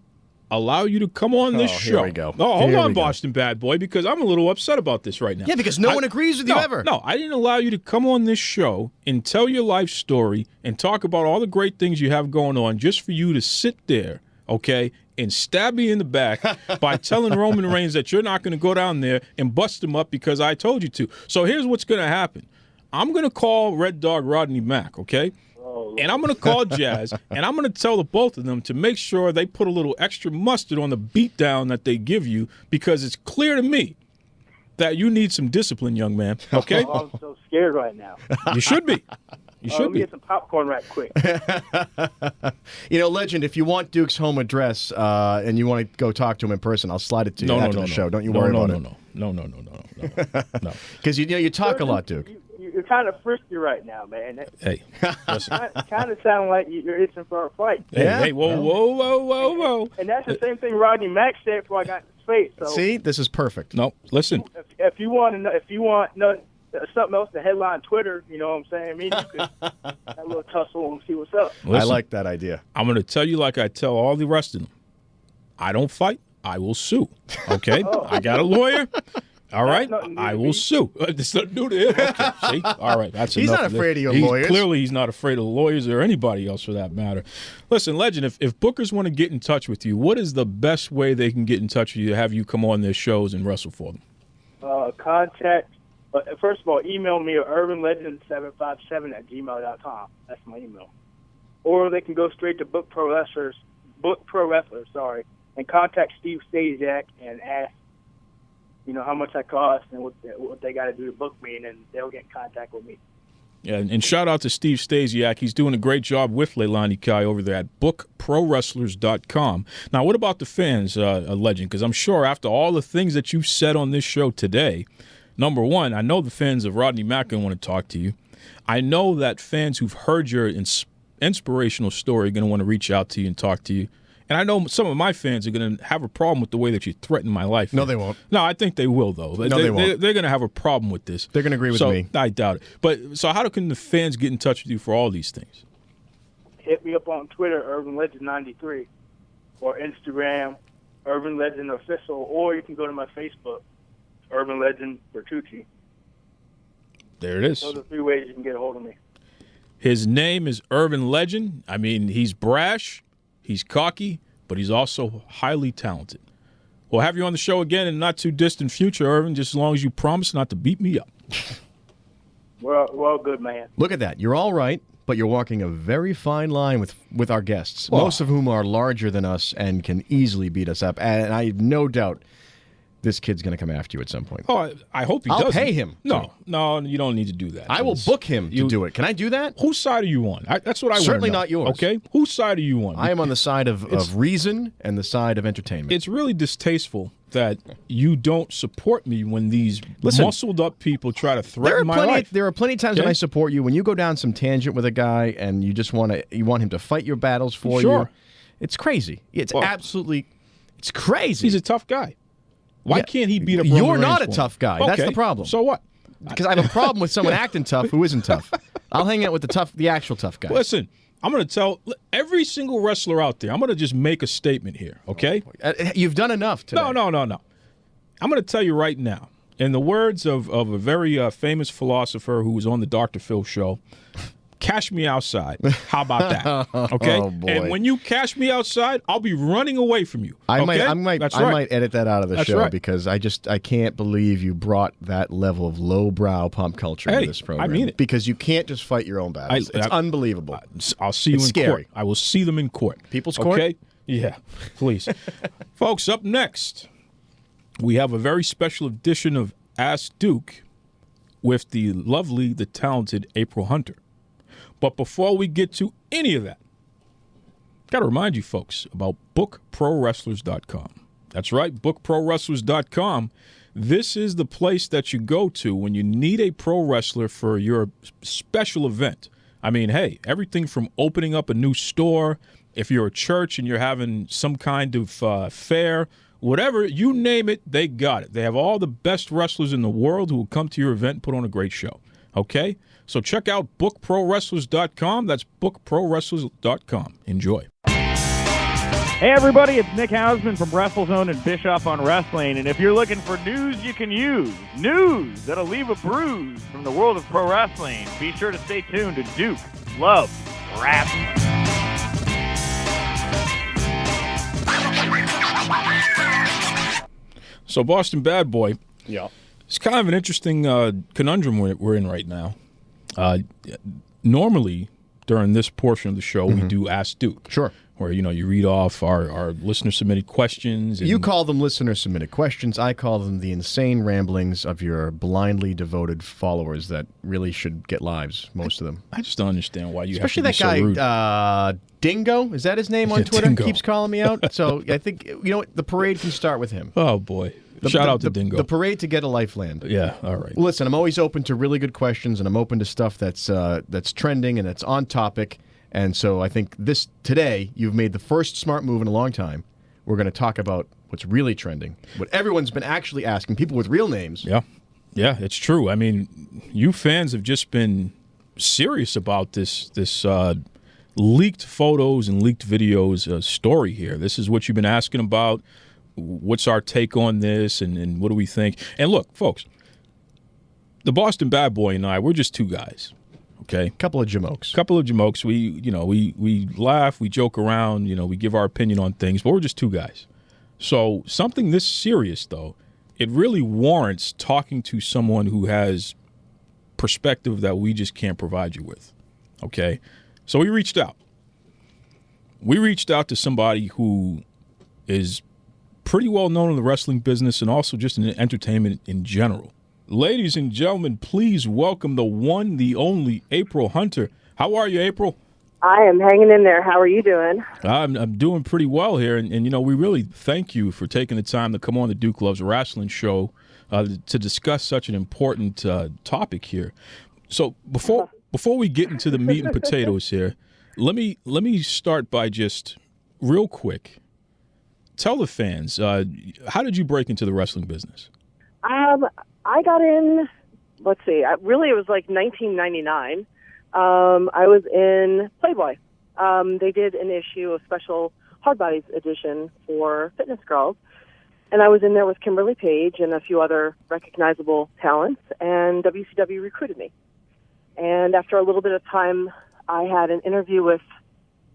allow you to come on this here show. we go. No, hold Here on, we go. Boston Bad Boy, because I'm a little upset about this right now. Yeah, because no one agrees with you ever. No, I didn't allow you to come on this show and tell your life story and talk about all the great things you have going on just for you to sit there, okay, and stab me in the back by telling Roman Reigns that you're not going to go down there and bust him up because I told you to. So here's what's going to happen. I'm going to call Red Dog Rodney Mack, okay? And I'm going to call Jazz, and I'm going to tell the both of them to make sure they put a little extra mustard on the beatdown that they give you, because it's clear to me that you need some discipline, young man, okay? Oh, I'm so scared right now. You should be. You Let should me be. get some popcorn right quick. Legend, if you want Duke's home address and you want to go talk to him in person, I'll slide it to you after the show. Don't you worry about it. No. Because you talk a lot, Duke. You're kind of frisky right now, man. Hey, listen. Kind of sound like you're itching for a fight. Hey, whoa. And that's the same thing Rodney Mack said before I got in his face. So See, this is perfect. No, listen. if you want to know, something else to headline Twitter, you know what I'm saying? I mean, you could have a little tussle and see what's up. I Listen, like that idea. I'm going to tell you like I tell all the rest of them. I don't fight. I will sue. Okay? I got a lawyer. All right? I will sue. It's not new to him. Okay, see? All right. That's He's enough not of afraid this. of your lawyers. Clearly, he's not afraid of lawyers or anybody else for that matter. Listen, Legend, if bookers want to get in touch with you, what is the best way they can get in touch with you to have you come on their shows and wrestle for them? Contact. First of all, email me at irvinlegend757@gmail.com. That's my email. Or they can go straight to Book Pro Wrestlers, and contact Steve Stasiak and ask, how much that costs and what they got to do to book me, and then they'll get in contact with me. Yeah, and shout out to Steve Stasiak. He's doing a great job with Leilani Kai over there at bookprowrestlers.com. Now, what about the fans, Legend? Because I'm sure after all the things that you've said on this show today, Number one, I know the fans of Rodney Mack are going to want to talk to you. I know that fans who've heard your inspirational story are going to want to reach out to you and talk to you. And I know some of my fans are going to have a problem with the way that you threaten my life. No, they won't. No, I think they will, though. No, they won't. They're going to have a problem with this. They're going to agree with me. I doubt it. But so how can the fans get in touch with you for all these things? Hit me up on Twitter, Irvin Legend 93, or Instagram, Irvin Legend Official, or you can go to my Facebook, Irvin Legend Bertucci. There it is. Those are 3 ways you can get a hold of me. His name is Irvin Legend. I mean, he's brash, he's cocky, but he's also highly talented. We'll have you on the show again in the not-too-distant future, Irvin, just as long as you promise not to beat me up. We're all good, man. Look at that. You're all right, but you're walking a very fine line with our guests, most of whom are larger than us and can easily beat us up. And I have no doubt this kid's going to come after you at some point. Oh, I hope he does. I'll pay him. No, you don't need to do that. I will book him to do it. Can I do that? Whose side are you on? That's what I want to know. Certainly not yours. Okay? Whose side are you on? I am on the side of reason and the side of entertainment. It's really distasteful that you don't support me when these muscled-up people try to threaten my life. There are plenty of times when I support you. When you go down some tangent with a guy and you just want him to fight your battles for you. It's crazy. It's crazy. He's a tough guy. Why can't he beat up You're Roman not Reigns a for tough guy. Okay. That's the problem. So what? Because I have a problem with someone acting tough who isn't tough. I'll hang out with the actual tough guy. Listen, I'm going to tell every single wrestler out there, I'm going to just make a statement here, okay? You've done enough today. No. I'm going to tell you right now, in the words of a very famous philosopher who was on the Dr. Phil show, cash me outside. How about that? Okay? Oh, boy. And when you cash me outside, I'll be running away from you. I okay? might edit that out of the show because I can't believe you brought that level of lowbrow pump culture into this program. I mean it. Because you can't just fight your own battles. It's unbelievable. I'll see you in scary. court. I will see them in court. People's court? Okay? Yeah, please. Folks, up next, we have a very special edition of Ask Duke with the lovely, the talented April Hunter. But before we get to any of that, got to remind you folks about bookprowrestlers.com. That's right, bookprowrestlers.com. This is the place that you go to when you need a pro wrestler for your special event. I mean, hey, everything from opening up a new store, if you're a church and you're having some kind of fair, whatever, you name it, they got it. They have all the best wrestlers in the world who will come to your event and put on a great show. Okay? So check out bookprowrestlers.com. That's bookprowrestlers.com. Enjoy. Hey, everybody, it's Nick Hausman from WrestleZone and Bischoff on Wrestling. And if you're looking for news you can use, news that'll leave a bruise from the world of pro wrestling, be sure to stay tuned to Duke Loves Rasslin. So, Boston Bad Boy. Yeah. It's kind of an interesting conundrum we're in right now. Normally, during this portion of the show, we do Ask Duke. Sure. Where, you read off our listener-submitted questions. And you call them listener-submitted questions. I call them the insane ramblings of your blindly devoted followers that really should get lives, most of them. I just don't understand why you Especially have to be that guy, Dingo, is that his name on Twitter? Dingo. Keeps calling me out. So I think, what, the parade can start with him. Oh, boy. Shout out to Dingo. The parade to get a lifeland. Yeah, all right. Listen, I'm always open to really good questions, and I'm open to stuff that's trending and that's on topic. And so I think today, you've made the first smart move in a long time. We're going to talk about what's really trending, what everyone's been actually asking, people with real names. Yeah, it's true. I mean, you fans have just been serious about this leaked photos and leaked videos story here. This is what you've been asking about. What's our take on this, and what do we think? And look, folks, the Boston Bad Boy and I, we're just two guys. Okay, couple of jamokes. We laugh, we joke around, we give our opinion on things, but we're just two guys. So something this serious, though, it really warrants talking to someone who has perspective that we just can't provide you with. Okay, so we reached out. We reached out to somebody who is pretty well known in the wrestling business and also just in entertainment in general. Ladies and gentlemen, please welcome the one, the only April Hunter. How are you, April? I am hanging in there. How are you doing? I'm doing pretty well here, and we really thank you for taking the time to come on the Duke Loves Rasslin show to discuss such an important topic here. So before we get into the meat and potatoes here, let me start by just real quick. Tell the fans, how did you break into the wrestling business? I got in, let's see, really it was like 1999. I was in Playboy. They did an issue, a special Hard Bodies edition for fitness girls. And I was in there with Kimberly Paige and a few other recognizable talents, and WCW recruited me. And after a little bit of time, I had an interview with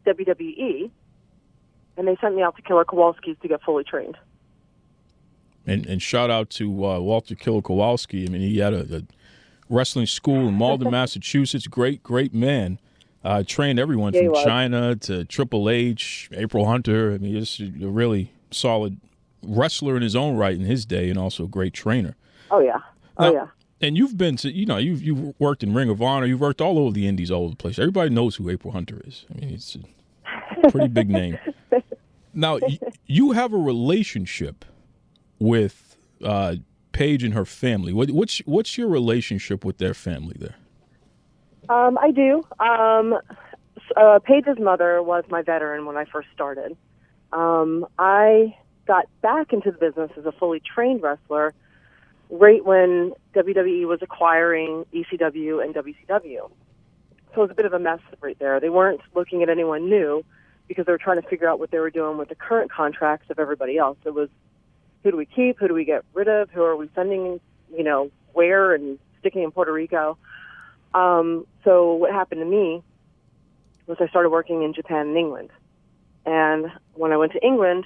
WWE, and they sent me out to Killer Kowalski's to get fully trained. And shout out to Walter Killer Kowalski. I mean, he had a wrestling school in Malden, Massachusetts. Great man. Trained everyone from China to Triple H, April Hunter. I mean, he's a really solid wrestler in his own right in his day, and also a great trainer. Oh yeah. Yeah. And you've been to, you've worked in Ring of Honor. You've worked all over the indies, all over the place. Everybody knows who April Hunter is. I mean, it's a pretty big name. Now, you have a relationship with Paige and her family. What's your relationship with their family there? I do. Paige's mother was my veteran when I first started. I got back into the business as a fully trained wrestler right when WWE was acquiring ECW and WCW. So it was a bit of a mess right there. They weren't looking at anyone new because they were trying to figure out what they were doing with the current contracts of everybody else. It was, who do we keep? Who do we get rid of? Who are we sending, where and sticking in Puerto Rico? So what happened to me was I started working in Japan and England. And when I went to England,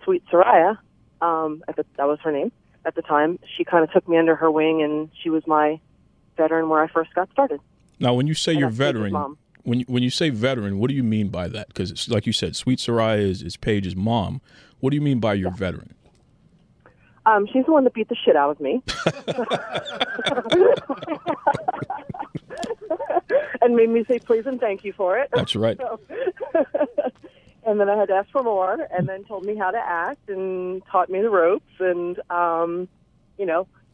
Sweet Soraya, that was her name at the time, she kind of took me under her wing, and she was my veteran where I first got started. Now, when you say you're veteran, when you say veteran, what do you mean by that? Because it's like you said, Sweet Soraya is Paige's mom. What do you mean by you're veteran? She's the one that beat the shit out of me. And made me say please and thank you for it. That's right. And then I had to ask for more, and then told me how to act and taught me the ropes and,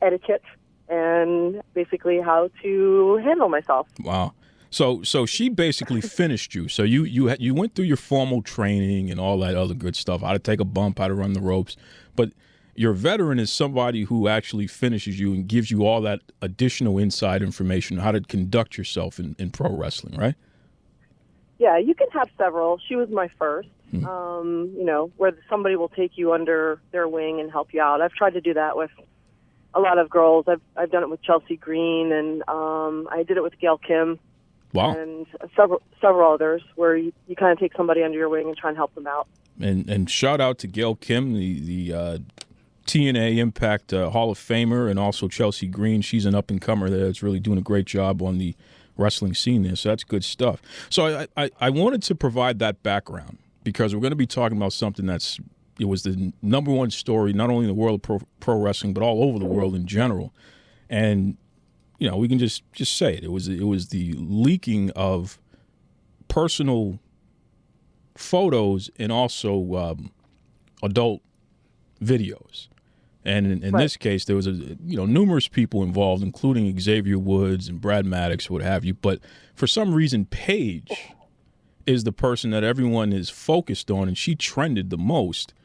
etiquette and basically how to handle myself. Wow. So she basically finished you. So you went through your formal training and all that other good stuff, how to take a bump, how to run the ropes. But your veteran is somebody who actually finishes you and gives you all that additional inside information, how to conduct yourself in pro wrestling, right? Yeah, you can have several. She was my first, where somebody will take you under their wing and help you out. I've tried to do that with a lot of girls. I've done it with Chelsea Green, and I did it with Gail Kim. Wow. And several others where you kind of take somebody under your wing and try and help them out. And shout out to Gail Kim, the TNA Impact Hall of Famer, and also Chelsea Green. She's an up-and-comer there that's really doing a great job on the wrestling scene there, so that's good stuff. So I wanted to provide that background because we're going to be talking about something it was the number one story, not only in the world of pro wrestling, but all over the world in general. And, we can just say it. It was the leaking of personal photos and also adult videos. And in this case, there was numerous people involved, including Xavier Woods and Brad Maddox, what have you. But for some reason, Paige is the person that everyone is focused on, and she trended the most.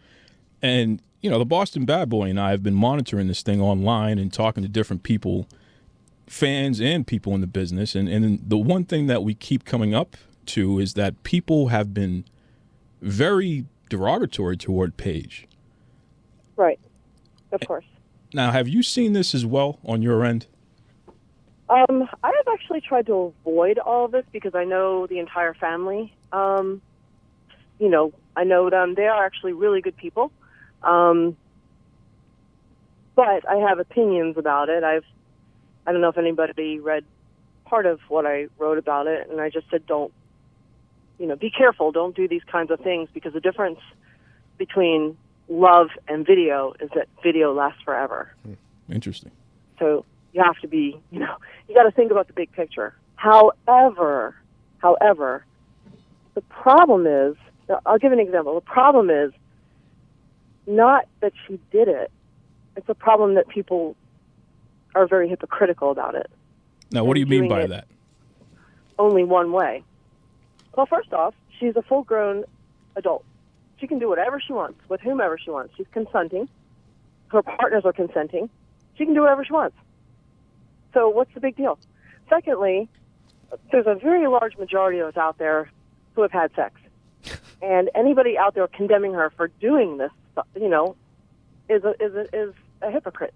And the Boston Bad Boy and I have been monitoring this thing online and talking to different people, fans and people in the business. And the one thing that we keep coming up to is that people have been very derogatory toward Paige. Right. Of course. Now, have you seen this as well on your end? I have actually tried to avoid all of this because I know the entire family. I know them. They are actually really good people. But I have opinions about it. I don't know if anybody read part of what I wrote about it, and I just said be careful. Don't do these kinds of things because the difference between love and video is that video lasts forever. Interesting. So you have to be, you got to think about the big picture. However, the problem is, I'll give an example. The problem is not that she did it. it's a problem that people are very hypocritical about it. Now, what do you mean by that? Only one way. Well, first off, she's a full-grown adult. She can do whatever she wants with whomever she wants. She's consenting. Her partners are consenting. She can do whatever she wants. So what's the big deal? Secondly, there's a very large majority of us out there who have had sex. And anybody out there condemning her for doing this, is a hypocrite.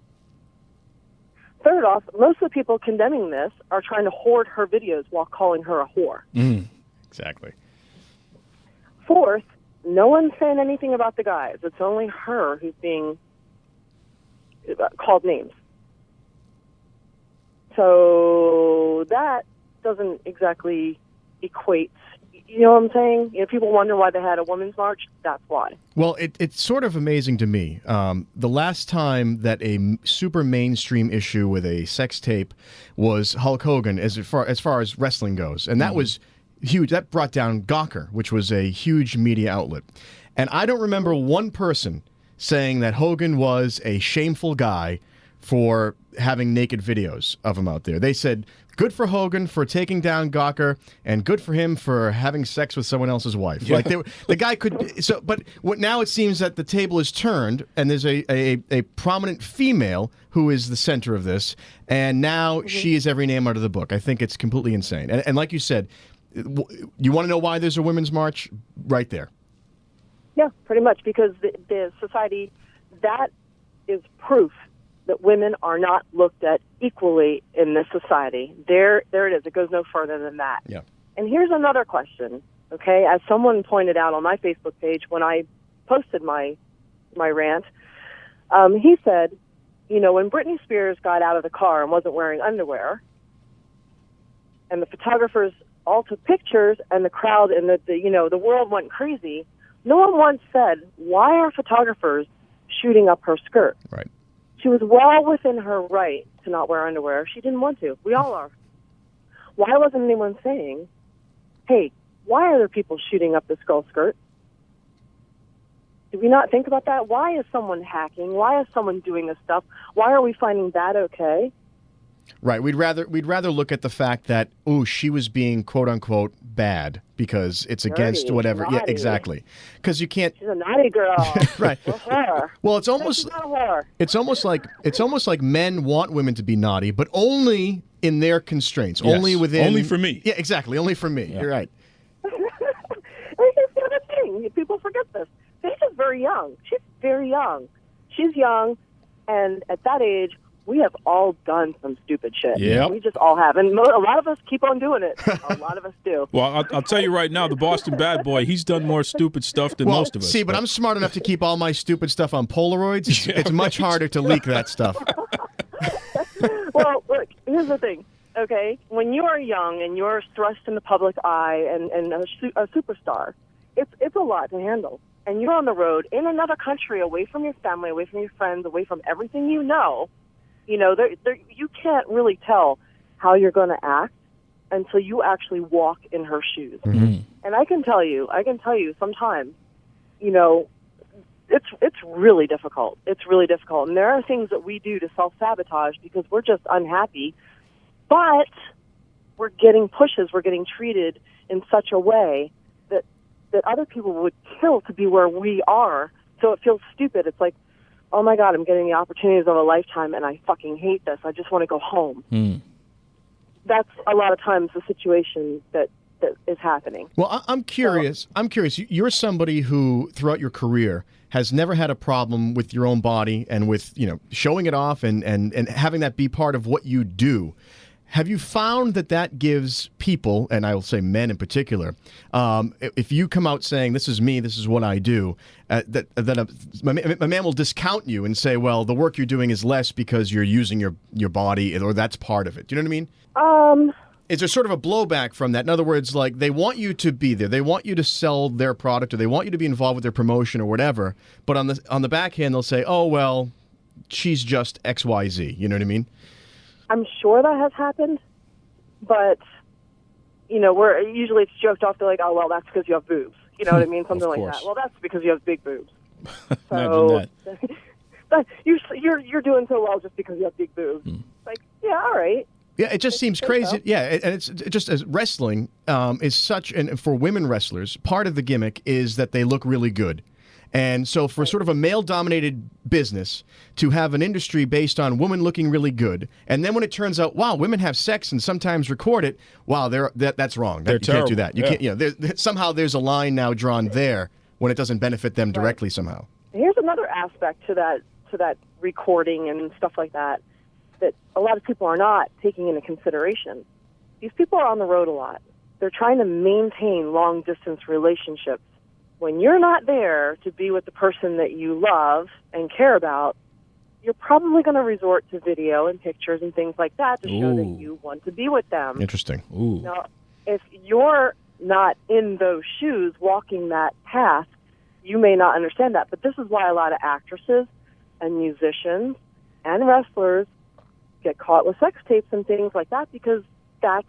Third off, most of the people condemning this are trying to hoard her videos while calling her a whore. Exactly. Fourth, no one's saying anything about the guys. It's only her who's being called names. So that doesn't exactly equate. You know what I'm saying? People wonder why they had a women's march. That's why. Well, it's sort of amazing to me. The last time that a super mainstream issue with a sex tape was Hulk Hogan, as far as wrestling goes, and that was huge. That brought down Gawker, which was a huge media outlet. And I don't remember one person saying that Hogan was a shameful guy for having naked videos of him out there. They said, good for Hogan for taking down Gawker, and good for him for having sex with someone else's wife. Yeah. Like the guy could. So, but now it seems that the table is turned, and there's a prominent female who is the center of this, and now she is every name out of the book. I think it's completely insane. And like you said, you want to know why there's a women's march? Right there. Yeah, pretty much, because the society, that is proof that women are not looked at equally in this society. There it is. It goes no further than that. Yeah. And here's another question, okay? As someone pointed out on my Facebook page when I posted my rant, he said, when Britney Spears got out of the car and wasn't wearing underwear, and the photographers all took pictures, and the crowd and the world went crazy, no one once said, why are photographers shooting up her skirt? Right. She was well within her right to not wear underwear. She didn't want to. We all are. Why wasn't anyone saying, hey, why are there people shooting up this girl's skirt? Did we not think about that? Why is someone hacking? Why is someone doing this stuff? Why are we finding that okay? Right. We'd rather look at the fact that, she was being quote unquote bad because it's Dirty, against whatever. naughty. Yeah, exactly. Because you can't. She's a naughty girl. Right. Well, it's almost like men want women to be naughty, but only in their constraints. Yes. Only for me. Yeah, exactly. Only for me. Yeah. You're right. Here's the other thing. People forget this. Paige is very young. She's very young. She's young, and at that age, we have all done some stupid shit. Yep. We just all have. And a lot of us keep on doing it. A lot of us do. Well, I'll tell you right now, the Boston bad boy, he's done more stupid stuff than most of us. See, but I'm smart enough to keep all my stupid stuff on Polaroids. It's much harder to leak that stuff. Well, look, here's the thing, okay? When you are young and you're thrust in the public eye and a superstar, it's a lot to handle. And you're on the road in another country, away from your family, away from your friends, away from everything you know. You can't really tell how you're going to act until you actually walk in her shoes. Mm-hmm. And I can tell you sometimes, it's really difficult. It's really difficult. And there are things that we do to self-sabotage because we're just unhappy. But we're getting pushes. We're getting treated in such a way that other people would kill to be where we are. So it feels stupid. It's like, oh my God, I'm getting the opportunities of a lifetime, and I fucking hate this. I just want to go home. That's a lot of times the situation that is happening. Well, I'm curious. You're somebody who, throughout your career, has never had a problem with your own body and with showing it off and having that be part of what you do. Have you found that gives people, and I will say men in particular, if you come out saying, this is me, this is what I do, that a man will discount you and say, well, the work you're doing is less because you're using your body, or that's part of it. Do you know what I mean? Is there sort of a blowback from that? In other words, like, they want you to be there. They want you to sell their product, or they want you to be involved with their promotion or whatever. But on the backhand, they'll say, oh, well, she's just XYZ. You know what I mean? I'm sure that has happened, but usually it's joked off to like, oh well, that's because you have boobs. You know what I mean? Something like that. Well, that's because you have big boobs. Imagine that. But you're doing so well just because you have big boobs. It's like, yeah, all right. Yeah, it just seems crazy. Yeah, and it's just as wrestling is such, and for women wrestlers, part of the gimmick is that they look really good. And so for sort of a male-dominated business to have an industry based on women looking really good, and then when it turns out, wow, women have sex and sometimes record it, wow, that's wrong. You can't do that. You can't. You know, somehow there's a line now drawn there when it doesn't benefit them directly somehow. Here's another aspect to that recording and stuff like that a lot of people are not taking into consideration. These people are on the road a lot. They're trying to maintain long-distance relationships. When you're not there to be with the person that you love and care about, you're probably going to resort to video and pictures and things like that to show that you want to be with them. Interesting. Now, if you're not in those shoes walking that path, you may not understand that. But this is why a lot of actresses and musicians and wrestlers get caught with sex tapes and things like that, because that's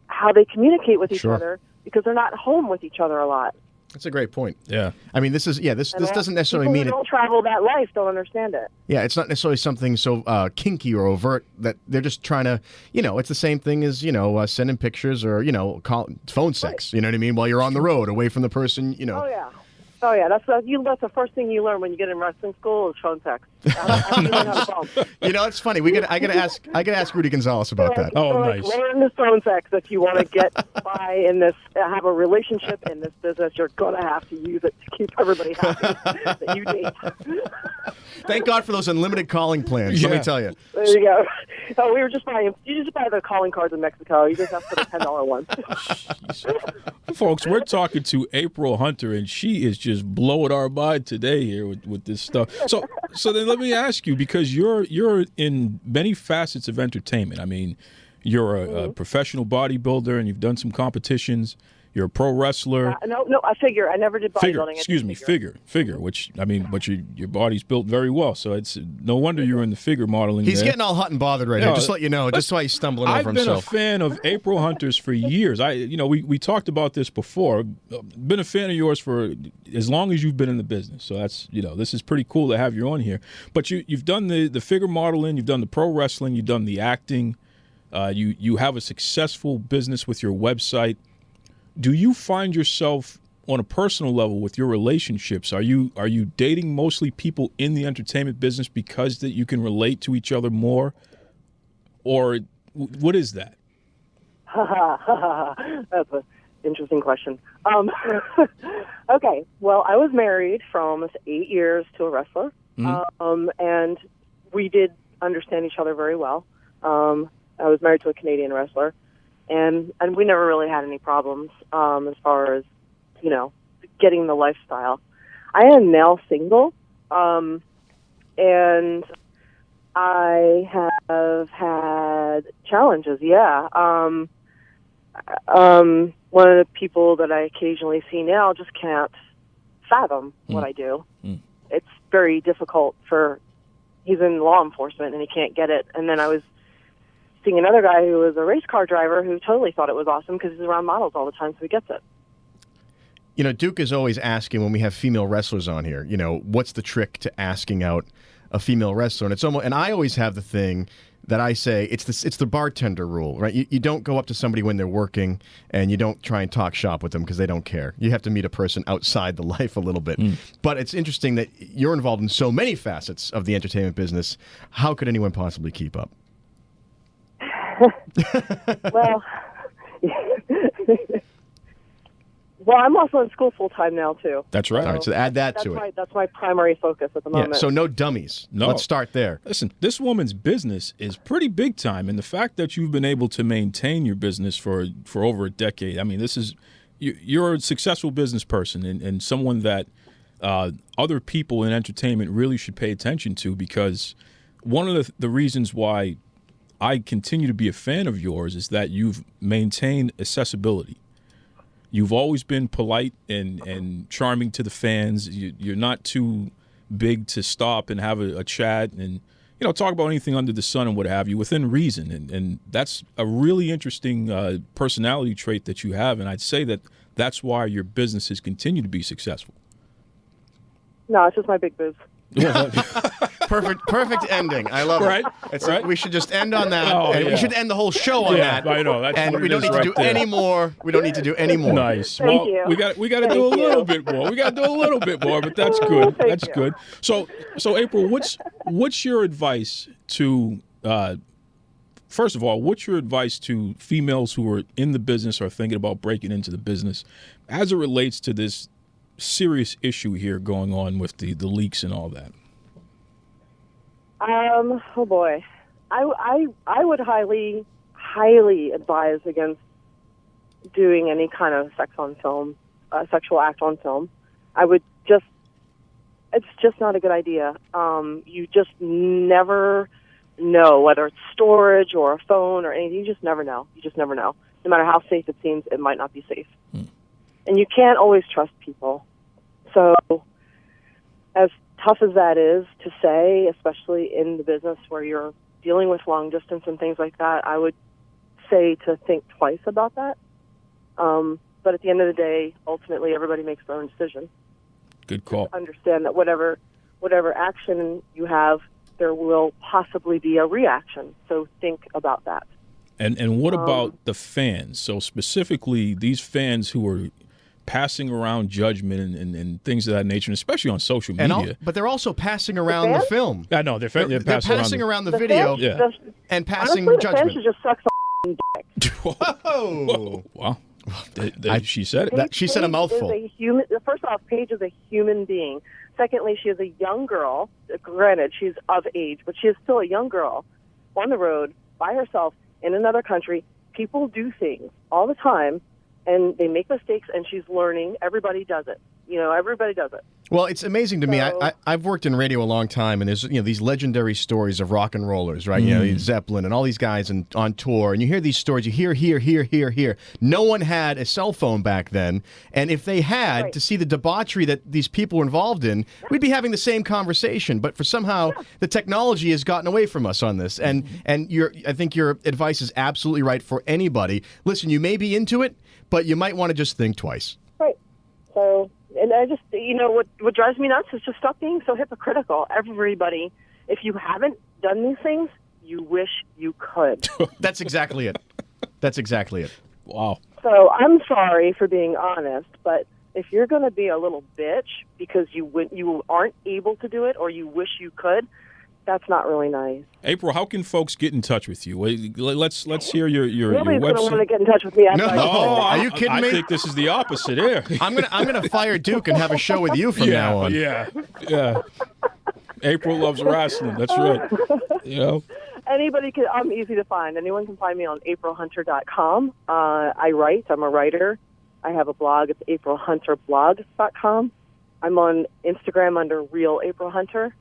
how they communicate with each other, because they're not home with each other a lot. That's a great point. Yeah. I mean, this doesn't necessarily mean mean don't travel that life don't understand it. Yeah, it's not necessarily something so kinky or overt that they're just trying to, it's the same thing as, sending pictures or, phone sex, you know what I mean, while you're on the road away from the person, Oh yeah, that's the first thing you learn when you get in wrestling school is phone sex. How do you learn how to phone? It's funny. I gotta ask Rudy Gonzalez about that. Nice. Learn the phone sex if you want to get by in this, have a relationship in this business. You're gonna have to use it to keep everybody happy that you date. Thank God for those unlimited calling plans. Let me tell you. There you go. Oh, you just buy the calling cards in Mexico. You just have to put a $10 one. Folks, we're talking to April Hunter, and she is just blowing our mind today here with this stuff. So then let me ask you, because you're in many facets of entertainment. I mean, you're a professional bodybuilder, and you've done some competitions. You're a pro wrestler. No, I figure. I never did bodybuilding. Figure. Which I mean, but your body's built very well, so it's no wonder you're in the figure modeling. He's getting all hot and bothered right now. Just to let you know, just why he's stumbling over himself. I've been a fan of April Hunter's for years. We talked about this before. Been a fan of yours for as long as you've been in the business. So that's this is pretty cool to have you on here. But you've done the figure modeling, you've done the pro wrestling, you've done the acting. You have a successful business with your website. Do you find yourself on a personal level with your relationships? Are you dating mostly people in the entertainment business because that you can relate to each other more, or what is that? That's an interesting question. Okay, well, I was married for almost 8 years to a wrestler, and we did understand each other very well. I was married to a Canadian wrestler. And we never really had any problems as far as, getting the lifestyle. I am now single, and I have had challenges, yeah. One of the people that I occasionally see now just can't fathom what I do. It's very difficult he's in law enforcement and he can't get it. And then I was seeing another guy who was a race car driver who totally thought it was awesome because he's around models all the time, so he gets it. Duke is always asking when we have female wrestlers on here, what's the trick to asking out a female wrestler? And it's almost, and I always have the thing that I say, it's the bartender rule, right? You don't go up to somebody when they're working, and you don't try and talk shop with them because they don't care. You have to meet a person outside the life a little bit. But it's interesting that you're involved in so many facets of the entertainment business. How could anyone possibly keep up? Well, I'm also in school full time now too. That's right. So all right, so add that to it. That's my primary focus at the moment. Yeah, so no dummies. No. Let's start there. Listen, this woman's business is pretty big time, and the fact that you've been able to maintain your business for over a decade, I mean, you're a successful business person and someone that other people in entertainment really should pay attention to, because one of the reasons why I continue to be a fan of yours is that you've maintained accessibility. You've always been polite and charming to the fans. You're not too big to stop and have a chat and talk about anything under the sun and what have you within reason. And that's a really interesting personality trait that you have. And I'd say that's why your businesses continue to be successful. No, it's just my big boobs. Perfect ending. I love Right, it. It's right. like we should just end on that. Oh, and yeah. we should end the whole show on Yeah, that. I know. That's and what we it don't is need to do right there. any more. We don't need to do any more. Nice. Thank Well, you. we got to Thank do a little you. bit more. We got to do a little bit more, but that's good. Thank That's you. good. So April, what's your advice to first of all, what's your advice to females who are in the business or thinking about breaking into the business as it relates to this serious issue here going on with the leaks and all that? Oh boy, I would highly advise against doing any kind of sexual act on film. It's just not a good idea. You just never know, whether it's storage or a phone or anything. You just never know. No matter how safe it seems, it might not be safe. And you can't always trust people. So as tough as that is to say, especially in the business where you're dealing with long distance and things like that, I would say to think twice about that. But at the end of the day, ultimately, everybody makes their own decision. Good call. Just understand that whatever action you have, there will possibly be a reaction. So think about that. And what about the fans? So specifically, these fans who are passing around judgment and things of that nature, and especially on social media. But they're also passing around the film. I know they're passing around the video and passing honestly, judgment. The fans should just suck some dick. Whoa! Wow. She said it. She said a mouthful. Is a human. First off, Paige is a human being. Secondly, she is a young girl. Granted, she's of age, but she is still a young girl on the road by herself in another country. People do things all the time, and they make mistakes, and she's learning. Everybody does it. Everybody does it. Well, it's amazing to me. I've worked in radio a long time, and there's these legendary stories of rock and rollers, right? Zeppelin and all these guys on tour, and you hear these stories. You hear here. No one had a cell phone back then, and if they had, to see the debauchery that these people were involved in, we'd be having the same conversation. But for somehow the technology has gotten away from us on this, and I think your advice is absolutely right for anybody. Listen, you may be into it, but you might want to just think twice. Right. So. And I just, what drives me nuts is just stop being so hypocritical. Everybody, if you haven't done these things, you wish you could. That's exactly it. Wow. So I'm sorry for being honest, but if you're going to be a little bitch because you aren't able to do it or you wish you could, that's not really nice. April, how can folks get in touch with you? Let's hear your Nobody's going to website. want to get in touch with me. No, are you kidding me? I think this is the opposite here. I'm gonna fire Duke and have a show with you from now on. Yeah. April Loves Rasslin. That's right. Anybody can. I'm easy to find. Anyone can find me on aprilhunter.com. I write. I'm a writer. I have a blog. It's aprilhunterblog.com. I'm on Instagram under Real April Hunter.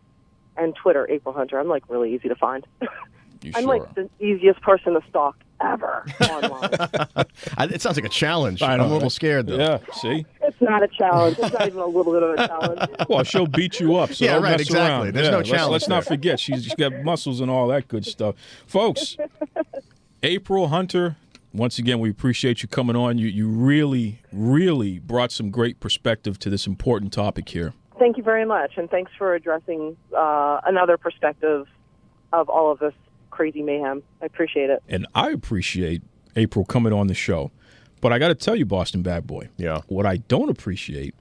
And Twitter, April Hunter. I'm really easy to find. I'm the easiest person to stalk ever online. It sounds like a challenge. I know, I'm a little scared though. Yeah, see? It's not a challenge. It's not even a little bit of a challenge. Well, she'll beat you up, so don't mess exactly. around. There's no challenge. Let's not forget, she's got muscles and all that good stuff. Folks, April Hunter, once again, we appreciate you coming on. You really, really brought some great perspective to this important topic here. Thank you very much, and thanks for addressing another perspective of all of this crazy mayhem. I appreciate it. And I appreciate April coming on the show. But I got to tell you, Boston Bad Boy, what I don't appreciate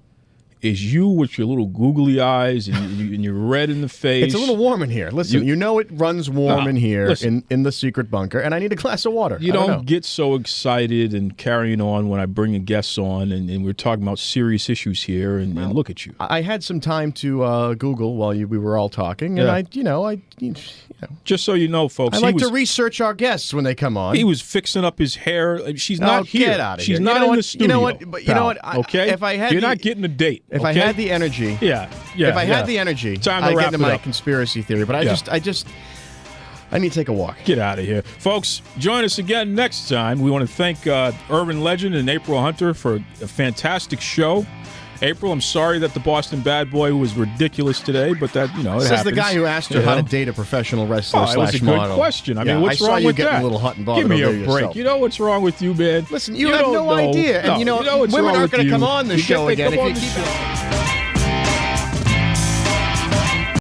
is you with your little googly eyes and you're red in the face. It's a little warm in here. Listen, you know it runs warm in here in the secret bunker, and I need a glass of water. You don't get so excited and carrying on when I bring a guest on, and we're talking about serious issues here, and look at you. I had some time to Google while we were all talking, and I just so you know, folks, I like to research our guests when they come on. He was fixing up his hair. She's not here. Get out of here. She's not in the studio. You know what? But you know what? Okay. If I had You're not getting a date. If I had the energy, if I had the energy, time to I'd wrap get into it my up. conspiracy theory. But I need to take a walk. Get out of here. Folks, join us again next time. We want to thank Irvin Legend and April Hunter for a fantastic show. April, I'm sorry that the Boston Bad Boy was ridiculous today, but that, it This happens. is the guy who asked her how to date a professional wrestler It was a model. good question. I mean, what's I saw wrong you with getting that? a little hot and bothered Give me a over break. yourself. You know what's wrong with you, man? Listen, you have no idea. And you know what's women wrong aren't with going to you. come on the show They again come if on you the keep show.